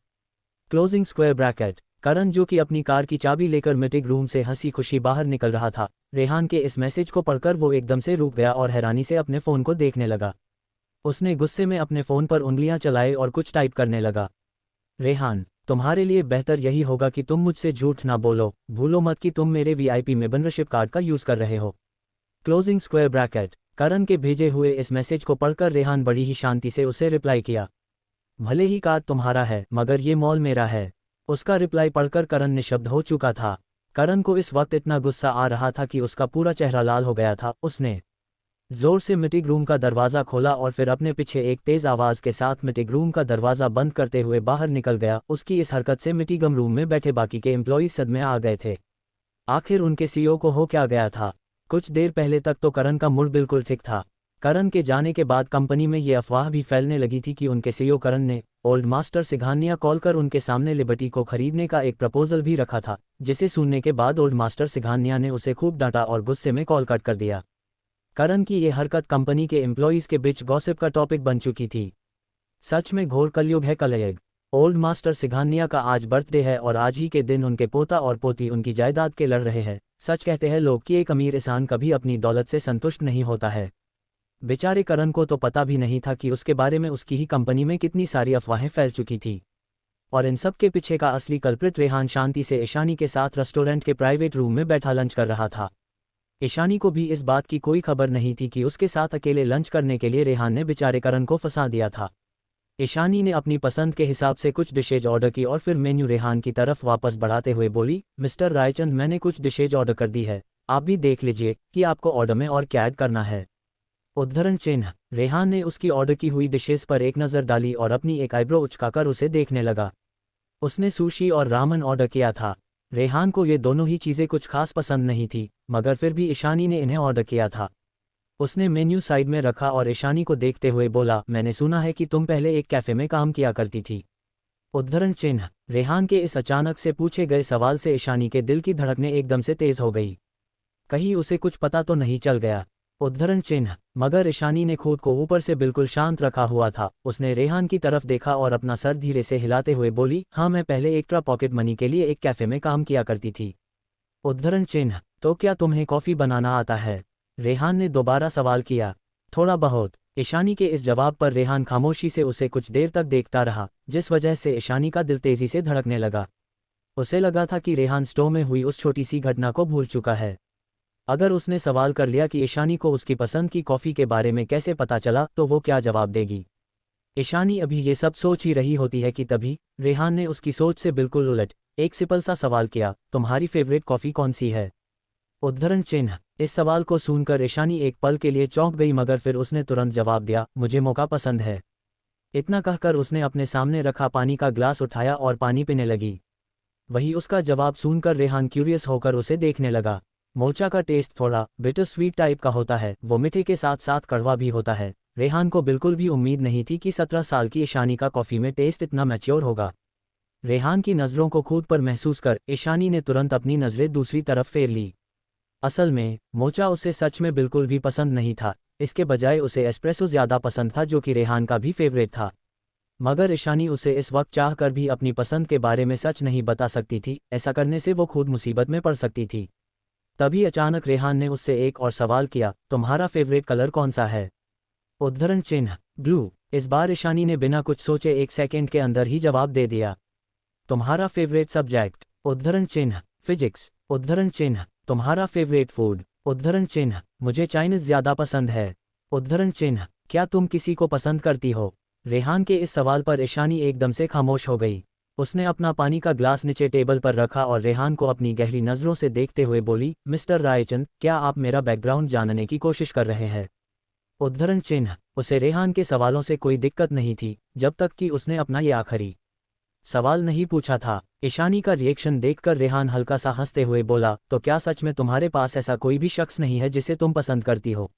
Closing square bracket. करण, जो कि अपनी कार की चाबी लेकर मीटिंग रूम से हंसी खुशी बाहर निकल रहा था, रेहान के इस मैसेज को पढ़कर वो एकदम से रुक गया और हैरानी से अपने फ़ोन को देखने लगा। उसने गुस्से में अपने फ़ोन पर उंगलियां चलाई और कुछ टाइप करने लगा। रेहान, तुम्हारे लिए बेहतर यही होगा कि तुम मुझसे झूठ ना बोलो, भूलो मत कि तुम मेरे वीआईपी मेंबरशिप कार्ड का यूज़ कर रहे हो। Closing square bracket. करण के भेजे हुए इस मैसेज को पढ़कर रेहान बड़ी ही शांति से उसे रिप्लाई किया, भले ही कार्ड तुम्हारा है मगर ये मॉल मेरा है। उसका रिप्लाई पढ़कर करण निशब्द हो चुका था। करण को इस वक्त इतना गुस्सा आ रहा था कि उसका पूरा चेहरा लाल हो गया था। उसने जोर से मीटिंग रूम का दरवाज़ा खोला और फिर अपने पीछे एक तेज़ आवाज़ के साथ मीटिंग रूम का दरवाज़ा बंद करते हुए बाहर निकल गया। उसकी इस हरकत से मीटिंग रूम में बैठे बाकी के एम्प्लॉयज सदमे आ गए थे। आखिर उनके सीईओ को हो क्या गया था? कुछ देर पहले तक तो करण का मूड बिल्कुल ठीक था। करण के जाने के बाद कंपनी में ये अफवाह भी फैलने लगी थी कि उनके सीईओ करण ने ओल्ड मास्टर सिघानिया कॉल कर उनके सामने लिबर्टी को खरीदने का एक प्रपोजल भी रखा था, जिसे सुनने के बाद ओल्ड मास्टर सिघानिया ने उसे खूब डांटा और गुस्से में कॉल कट कर दिया। करण की ये हरकत कंपनी के एम्प्लॉयज़ के बीच गॉसिप का टॉपिक बन चुकी थी। सच में घोर कलयुग है कलयुग। ओल्ड मास्टर सिघानिया का आज बर्थडे है और आज ही के दिन उनके पोता और पोती उनकी जायदाद के लड़ रहे हैं। सच कहते हैं लोग कि एक अमीर इंसान कभी अपनी दौलत से संतुष्ट नहीं होता है। बेचारे करण को तो पता भी नहीं था कि उसके बारे में उसकी ही कंपनी में कितनी सारी अफवाहें फैल चुकी थी। और इन सब के पीछे का असली कल्प्रिट रेहान शांति से ईशानी के साथ रेस्टोरेंट के प्राइवेट रूम में बैठा लंच कर रहा था। ईशानी को भी इस बात की कोई खबर नहीं थी कि उसके साथ अकेले लंच करने के लिए रेहान ने बेचारे करण को फंसा दिया था। ईशानी ने अपनी पसंद के हिसाब से कुछ डिशेज ऑर्डर की और फिर मेन्यू रेहान की तरफ वापस बढ़ाते हुए बोली, मिस्टर रायचंद, मैंने कुछ डिशेज ऑर्डर कर दी है, आप भी देख लीजिए कि आपको ऑर्डर में और क्या ऐड करना है। उद्धरण चिन्ह। रेहान ने उसकी ऑर्डर की हुई डिशेज पर एक नज़र डाली और अपनी एक आईब्रो उचकाकर उसे देखने लगा। उसने सुशी और रामन ऑर्डर किया था। रेहान को ये दोनों ही चीज़ें कुछ खास पसंद नहीं थी, मगर फिर भी ईशानी ने इन्हें ऑर्डर किया था। उसने मेन्यू साइड में रखा और ईशानी को देखते हुए बोला, मैंने सुना है कि तुम पहले एक कैफ़े में काम किया करती थी। उद्धरण चिन्ह। रेहान के इस अचानक से पूछे गए सवाल से ईशानी के दिल की धड़कनें एकदम से तेज हो गई। कहीं उसे कुछ पता तो नहीं चल गया। उद्धरण चिन्ह। मगर ईशानी ने खुद को ऊपर से बिल्कुल शांत रखा हुआ था। उसने रेहान की तरफ देखा और अपना सर धीरे से हिलाते हुए बोली, हाँ, मैं पहले एक्स्ट्रा पॉकेट मनी के लिए एक कैफ़े में काम किया करती थी। उद्धरण चिन्ह। तो क्या तुम्हें कॉफ़ी बनाना आता है? रेहान ने दोबारा सवाल किया। थोड़ा बहुत। ईशानी के इस जवाब पर रेहान खामोशी से उसे कुछ देर तक देखता रहा, जिस वजह से ईशानी का दिल तेजी से धड़कने लगा। उसे लगा था कि रेहान स्टोव में हुई उस छोटी सी घटना को भूल चुका है। अगर उसने सवाल कर लिया कि ईशानी को उसकी पसंद की कॉफ़ी के बारे में कैसे पता चला, तो वो क्या जवाब देगी। ईशानी अभी ये सब सोच ही रही होती है कि तभी रेहान ने उसकी सोच से बिल्कुल उलट एक सिंपल सा सवाल किया, तुम्हारी फेवरेट कॉफ़ी कौन सी है? उद्धरण चिन्ह। इस सवाल को सुनकर ईशानी एक पल के लिए चौंक गई, मगर फिर उसने तुरंत जवाब दिया, मुझे मोका पसंद है। इतना कहकर उसने अपने सामने रखा पानी का ग्लास उठाया और पानी पीने लगी। वही उसका जवाब सुनकर रेहान क्यूरियस होकर उसे देखने लगा। मोचा का टेस्ट थोड़ा बिटर स्वीट टाइप का होता है, वो मीठे के साथ साथ कड़वा भी होता है। रेहान को बिल्कुल भी उम्मीद नहीं थी कि 17 साल की ईशानी का कॉफ़ी में टेस्ट इतना मैच्योर होगा। रेहान की नज़रों को खुद पर महसूस कर ईशानी ने तुरंत अपनी नज़रें दूसरी तरफ फेर ली। असल में मोचा उसे सच में बिल्कुल भी पसंद नहीं था। इसके बजाय उसे एस्प्रेसो ज़्यादा पसंद था, जो कि रेहान का भी फेवरेट था। मगर ईशानी उसे इस वक्त चाह कर भी अपनी पसंद के बारे में सच नहीं बता सकती थी। ऐसा करने से वो खुद मुसीबत में पड़ सकती थी। तभी अचानक रेहान ने उससे एक और सवाल किया, तुम्हारा फेवरेट कलर कौन सा है? उद्धरण चिन्ह। ब्लू। इस बार ईशानी ने बिना कुछ सोचे 1 सेकेंड के अंदर ही जवाब दे दिया। तुम्हारा फेवरेट सब्जेक्ट? उद्धरण चिन्ह। फिजिक्स। उद्धरण चिन्ह। तुम्हारा फेवरेट फूड? उद्धरण चिन्ह। मुझे चाइनीज ज़्यादा पसंद है। उद्धरण चिन्ह। क्या तुम किसी को पसंद करती हो? रेहान के इस सवाल पर ईशानी एकदम से खामोश हो गई। उसने अपना पानी का ग्लास नीचे टेबल पर रखा और रेहान को अपनी गहरी नज़रों से देखते हुए बोली, मिस्टर रायचंद, क्या आप मेरा बैकग्राउंड जानने की कोशिश कर रहे हैं? उद्धरण चिन्ह। उसे रेहान के सवालों से कोई दिक्कत नहीं थी, जब तक कि उसने अपना ये आखिरी सवाल नहीं पूछा था। ईशानी का रिएक्शन देखकर रेहान हल्का सा हंसते हुए बोला, तो क्या सच में तुम्हारे पास ऐसा कोई भी शख्स नहीं है जिसे तुम पसंद करती हो?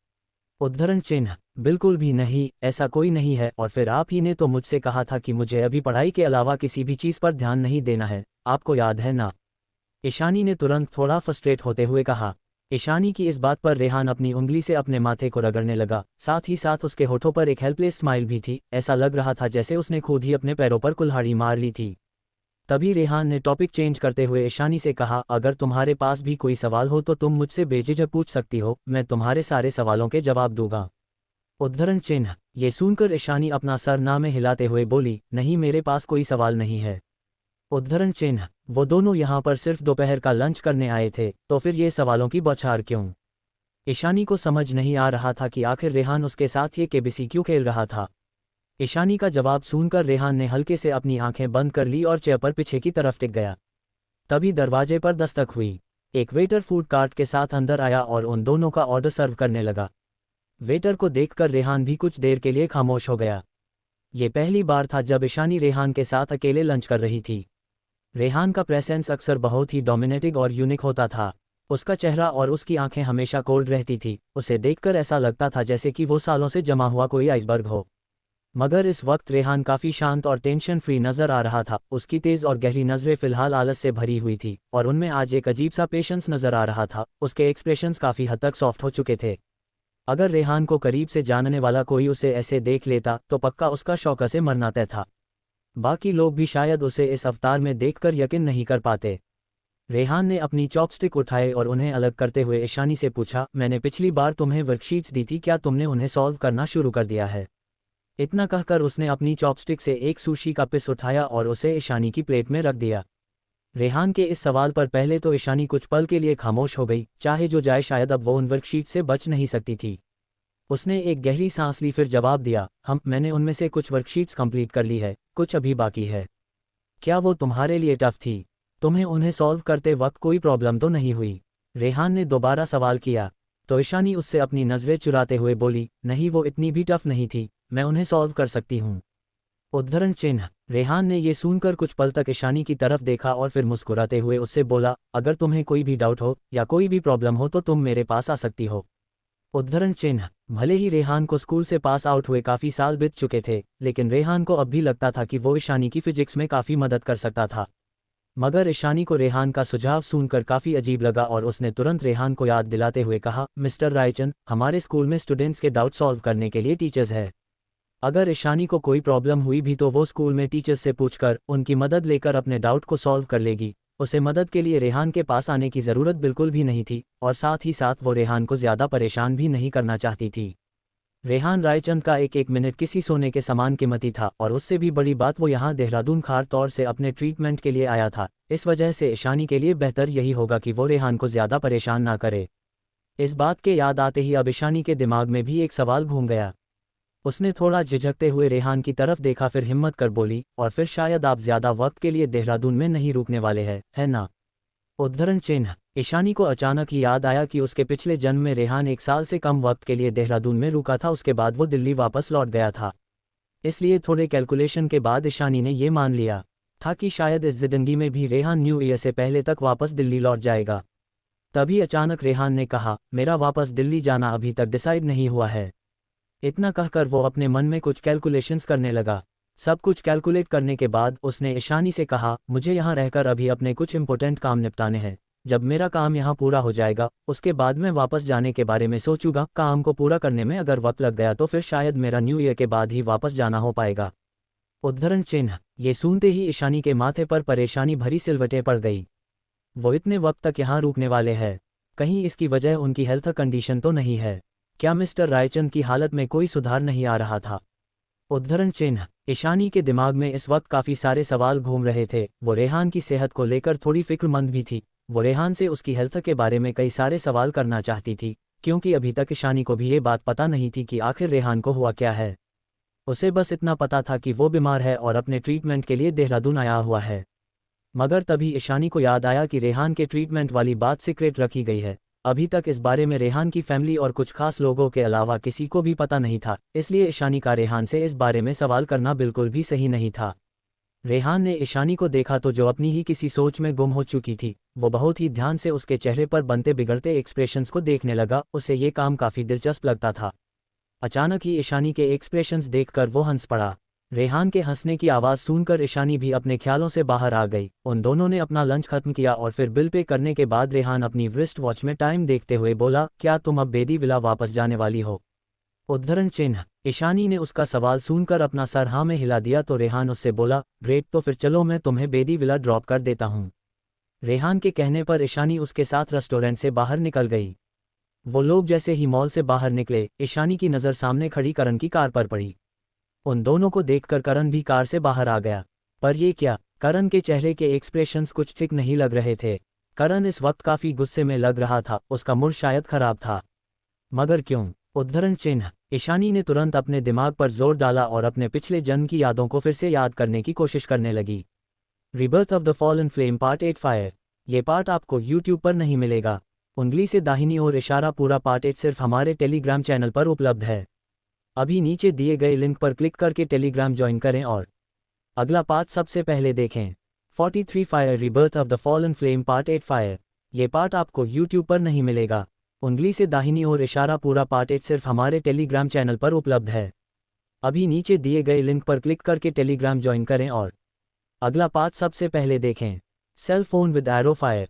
उद्धरण चिन्ह। बिल्कुल भी नहीं, ऐसा कोई नहीं है, और फिर आप ही ने तो मुझसे कहा था कि मुझे अभी पढ़ाई के अलावा किसी भी चीज़ पर ध्यान नहीं देना है, आपको याद है ना? ईशानी ने तुरंत थोड़ा फ्रस्ट्रेट होते हुए कहा। ईशानी की इस बात पर रेहान अपनी उंगली से अपने माथे को रगड़ने लगा, साथ ही साथ उसके होठों पर एक हेल्पलेस स्माइल भी थी। ऐसा लग रहा था जैसे उसने खुद ही अपने पैरों पर कुल्हाड़ी मार ली थी। तभी रेहान ने टॉपिक चेंज करते हुए ईशानी से कहा, अगर तुम्हारे पास भी कोई सवाल हो तो तुम मुझसे बेझिझक पूछ सकती हो, मैं तुम्हारे सारे सवालों के जवाब दूंगा। उद्धरण चिन्ह। ये सुनकर ईशानी अपना सर ना में हिलाते हुए बोली, नहीं, मेरे पास कोई सवाल नहीं है। उद्धरण चिन्ह। वो दोनों यहाँ पर सिर्फ दोपहर का लंच करने आए थे, तो फिर ये सवालों की बौछार क्यों? ईशानी को समझ नहीं आ रहा था कि आखिर रेहान उसके साथ ये केबीसी क्यों खेल रहा था। ईशानी का जवाब सुनकर रेहान ने हल्के से अपनी आंखें बंद कर ली और चेयर पर पीछे की तरफ टिक गया। तभी दरवाजे पर दस्तक हुई। एक वेटर फूड कार्ट के साथ अंदर आया और उन दोनों का ऑर्डर सर्व करने लगा। वेटर को देखकर रेहान भी कुछ देर के लिए खामोश हो गया। ये पहली बार था जब ईशानी रेहान के साथ अकेले लंच कर रही थी। रेहान का प्रेजेंस अक्सर बहुत ही डोमिनेटिंग और यूनिक होता था। उसका चेहरा और उसकी आंखें हमेशा कोल्ड रहती थी। उसे देखकर ऐसा लगता था जैसे कि वो सालों से जमा हुआ कोई आइसबर्ग हो। मगर इस वक्त रेहान काफ़ी शांत और टेंशन फ्री नज़र आ रहा था। उसकी तेज़ और गहरी नज़रें फिलहाल आलस से भरी हुई थी, और उनमें आज एक अजीब सा पेशेंस नज़र आ रहा था। उसके एक्सप्रेशंस काफ़ी हद तक सॉफ्ट हो चुके थे। अगर रेहान को करीब से जानने वाला कोई उसे ऐसे देख लेता तो पक्का उसका शौक से मरना तय था। बाकी लोग भी शायद उसे इस अवतार में देखकर यकीन नहीं कर पाते। रेहान ने अपनी चॉपस्टिक उठाए और उन्हें अलग करते हुए ईशानी से पूछा, मैंने पिछली बार तुम्हें वर्कशीट्स दी थी, क्या तुमने उन्हें सॉल्व करना शुरू कर दिया है? इतना कहकर उसने अपनी चॉपस्टिक से एक सुशी का पीस उठाया और उसे ईशानी की प्लेट में रख दिया। रेहान के इस सवाल पर पहले तो ईशानी कुछ पल के लिए खामोश हो गई, चाहे जो जाए शायद अब वो उन वर्कशीट से बच नहीं सकती थी। उसने एक गहरी सांस ली, फिर जवाब दिया, मैंने उनमें से कुछ वर्कशीट्स कंप्लीट कर ली है, कुछ अभी बाकी है। क्या वो तुम्हारे लिए टफ थी? तुम्हें उन्हें सॉल्व करते वक्त कोई प्रॉब्लम तो नहीं हुई? रेहान ने दोबारा सवाल किया। तो ईशानी उससे अपनी नज़रें चुराते हुए बोली, नहीं, वो इतनी भी टफ नहीं थी, मैं उन्हें सॉल्व कर सकती हूँ। उद्धरण चिन्ह। रेहान ने ये सुनकर कुछ पल तक ईशानी की तरफ देखा और फिर मुस्कुराते हुए उससे बोला, अगर तुम्हें कोई भी डाउट हो या कोई भी प्रॉब्लम हो तो तुम मेरे पास आ सकती हो। उद्धरण चिन्ह। भले ही रेहान को स्कूल से पास आउट हुए काफ़ी साल बीत चुके थे, लेकिन रेहान को अब भी लगता था कि वो ईशानी की फिजिक्स में काफ़ी मदद कर सकता था। मगर ईशानी को रेहान का सुझाव सुनकर काफ़ी अजीब लगा और उसने तुरंत रेहान को याद दिलाते हुए कहा, मिस्टर रायचंद, हमारे स्कूल में स्टूडेंट्स के डाउट सॉल्व करने के लिए टीचर्स है। अगर ईशानी को कोई प्रॉब्लम हुई भी तो वो स्कूल में टीचर्स से पूछकर उनकी मदद लेकर अपने डाउट को सॉल्व कर लेगी। उसे मदद के लिए रेहान के पास आने की ज़रूरत बिल्कुल भी नहीं थी और साथ ही साथ वो रेहान को ज़्यादा परेशान भी नहीं करना चाहती थी। रेहान रायचंद का एक एक मिनट किसी सोने के समान कीमती था और उससे भी बड़ी बात, वो यहाँ देहरादून खास तौर से अपने ट्रीटमेंट के लिए आया था। इस वजह से ईशानी के लिए बेहतर यही होगा कि वो रेहान को ज़्यादा परेशान ना करे। इस बात के याद आते ही अब ईशानी के दिमाग में भी एक सवाल घूम गया। उसने थोड़ा झिझकते हुए रेहान की तरफ देखा, फिर हिम्मत कर बोली, और फिर शायद आप ज़्यादा वक्त के लिए देहरादून में नहीं रुकने वाले हैं, है ना? उद्धरण चिन्ह। ईशानी को अचानक ही याद आया कि उसके पिछले जन्म में रेहान 1 साल से कम वक्त के लिए देहरादून में रुका था, उसके बाद वो दिल्ली वापस लौट गया था। इसलिए थोड़े कैलकुलेशन के बाद ईशानी ने ये मान लिया था कि शायद इस जिंदगी में भी रेहान न्यू ईयर से पहले तक वापस दिल्ली लौट जाएगा। तभी अचानक रेहान ने कहा, मेरा वापस दिल्ली जाना अभी तक डिसाइड नहीं हुआ है। इतना कहकर वो अपने मन में कुछ कैलकुलेशंस करने लगा। सब कुछ कैलकुलेट करने के बाद उसने ईशानी से कहा, मुझे यहाँ रहकर अभी अपने कुछ इंपॉर्टेंट काम निपटाने हैं। जब मेरा काम यहाँ पूरा हो जाएगा उसके बाद मैं वापस जाने के बारे में सोचूंगा। काम को पूरा करने में अगर वक्त लग गया तो फिर शायद मेरा न्यू ईयर के बाद ही वापस जाना हो पाएगा। उद्धरण चिन्ह। ये सुनते ही ईशानी के माथे पर परेशानी भरी सिलवटें पड़ गई। वो इतने वक्त तक यहाँ रुकने वाले हैं, कहीं इसकी वजह उनकी हेल्थ कंडीशन तो नहीं है? क्या मिस्टर रायचंद की हालत में कोई सुधार नहीं आ रहा था? उद्धरण चिन्ह। ईशानी के दिमाग में इस वक्त काफ़ी सारे सवाल घूम रहे थे। वो रेहान की सेहत को लेकर थोड़ी फिक्रमंद भी थी। वो रेहान से उसकी हेल्थ के बारे में कई सारे सवाल करना चाहती थी, क्योंकि अभी तक ईशानी को भी ये बात पता नहीं थी कि आखिर रेहान को हुआ क्या है। उसे बस इतना पता था कि वो बीमार है और अपने ट्रीटमेंट के लिए देहरादून आया हुआ है। मगर तभी ईशानी को याद आया कि रेहान के ट्रीटमेंट वाली बात सीक्रेट रखी गई है। अभी तक इस बारे में रेहान की फैमिली और कुछ खास लोगों के अलावा किसी को भी पता नहीं था, इसलिए ईशानी का रेहान से इस बारे में सवाल करना बिल्कुल भी सही नहीं था। रेहान ने ईशानी को देखा तो जो अपनी ही किसी सोच में गुम हो चुकी थी, वो बहुत ही ध्यान से उसके चेहरे पर बनते बिगड़ते एक्सप्रेशंस को देखने लगा। उसे ये काम काफ़ी दिलचस्प लगता था। अचानक ही ईशानी के एक्सप्रेशंस देखकर वो हंस पड़ा। रेहान के हंसने की आवाज़ सुनकर ईशानी भी अपने ख्यालों से बाहर आ गई। उन दोनों ने अपना लंच खत्म किया और फिर बिल पे करने के बाद रेहान अपनी रिस्ट वॉच में टाइम देखते हुए बोला, क्या तुम अब बेदी विला वापस जाने वाली हो? उद्धरण चिन्ह। ईशानी ने उसका सवाल सुनकर अपना सर हाँ में हिला दिया तो रेहान उससे बोला, ग्रेट, तो फिर चलो मैं तुम्हें बेदी विला ड्रॉप कर देता हूँ। रेहान के कहने पर ईशानी उसके साथ रेस्टोरेंट से बाहर निकल गई। वो लोग जैसे ही मॉल से बाहर निकले, ईशानी की नज़र सामने खड़ी करण की कार पर पड़ी। उन दोनों को देखकर करण भी कार से बाहर आ गया। पर ये क्या? करण के चेहरे के एक्सप्रेशंस कुछ ठीक नहीं लग रहे थे। करण इस वक्त काफ़ी गुस्से में लग रहा था, उसका मूड शायद खराब था। मगर क्यों? उद्धरण चिन्ह। ईशानी ने तुरंत अपने दिमाग पर जोर डाला और अपने पिछले जन्म की यादों को फिर से याद करने की कोशिश करने लगी। Rebirth of the fallen flame part 8 fire. ये पार्ट आपको यूट्यूब पर नहीं मिलेगा। उंगली से दाहिनी ओर इशारा पूरा पार्ट 8 सिर्फ हमारे टेलीग्राम चैनल पर उपलब्ध है। अभी नीचे दिए गए लिंक पर क्लिक करके टेलीग्राम ज्वाइन करें और अगला पार्ट सबसे पहले देखें। 43 fire rebirth of the fallen flame part 8 fire. ये पार्ट आपको यूट्यूब पर नहीं मिलेगा। उंगली से दाहिनी ओर इशारा पूरा पार्ट 8 सिर्फ हमारे टेलीग्राम चैनल पर उपलब्ध है। अभी नीचे दिए गए लिंक पर क्लिक करके टेलीग्राम ज्वाइन करें और अगला पार्ट सबसे पहले देखें। Cell phone with arrow fire.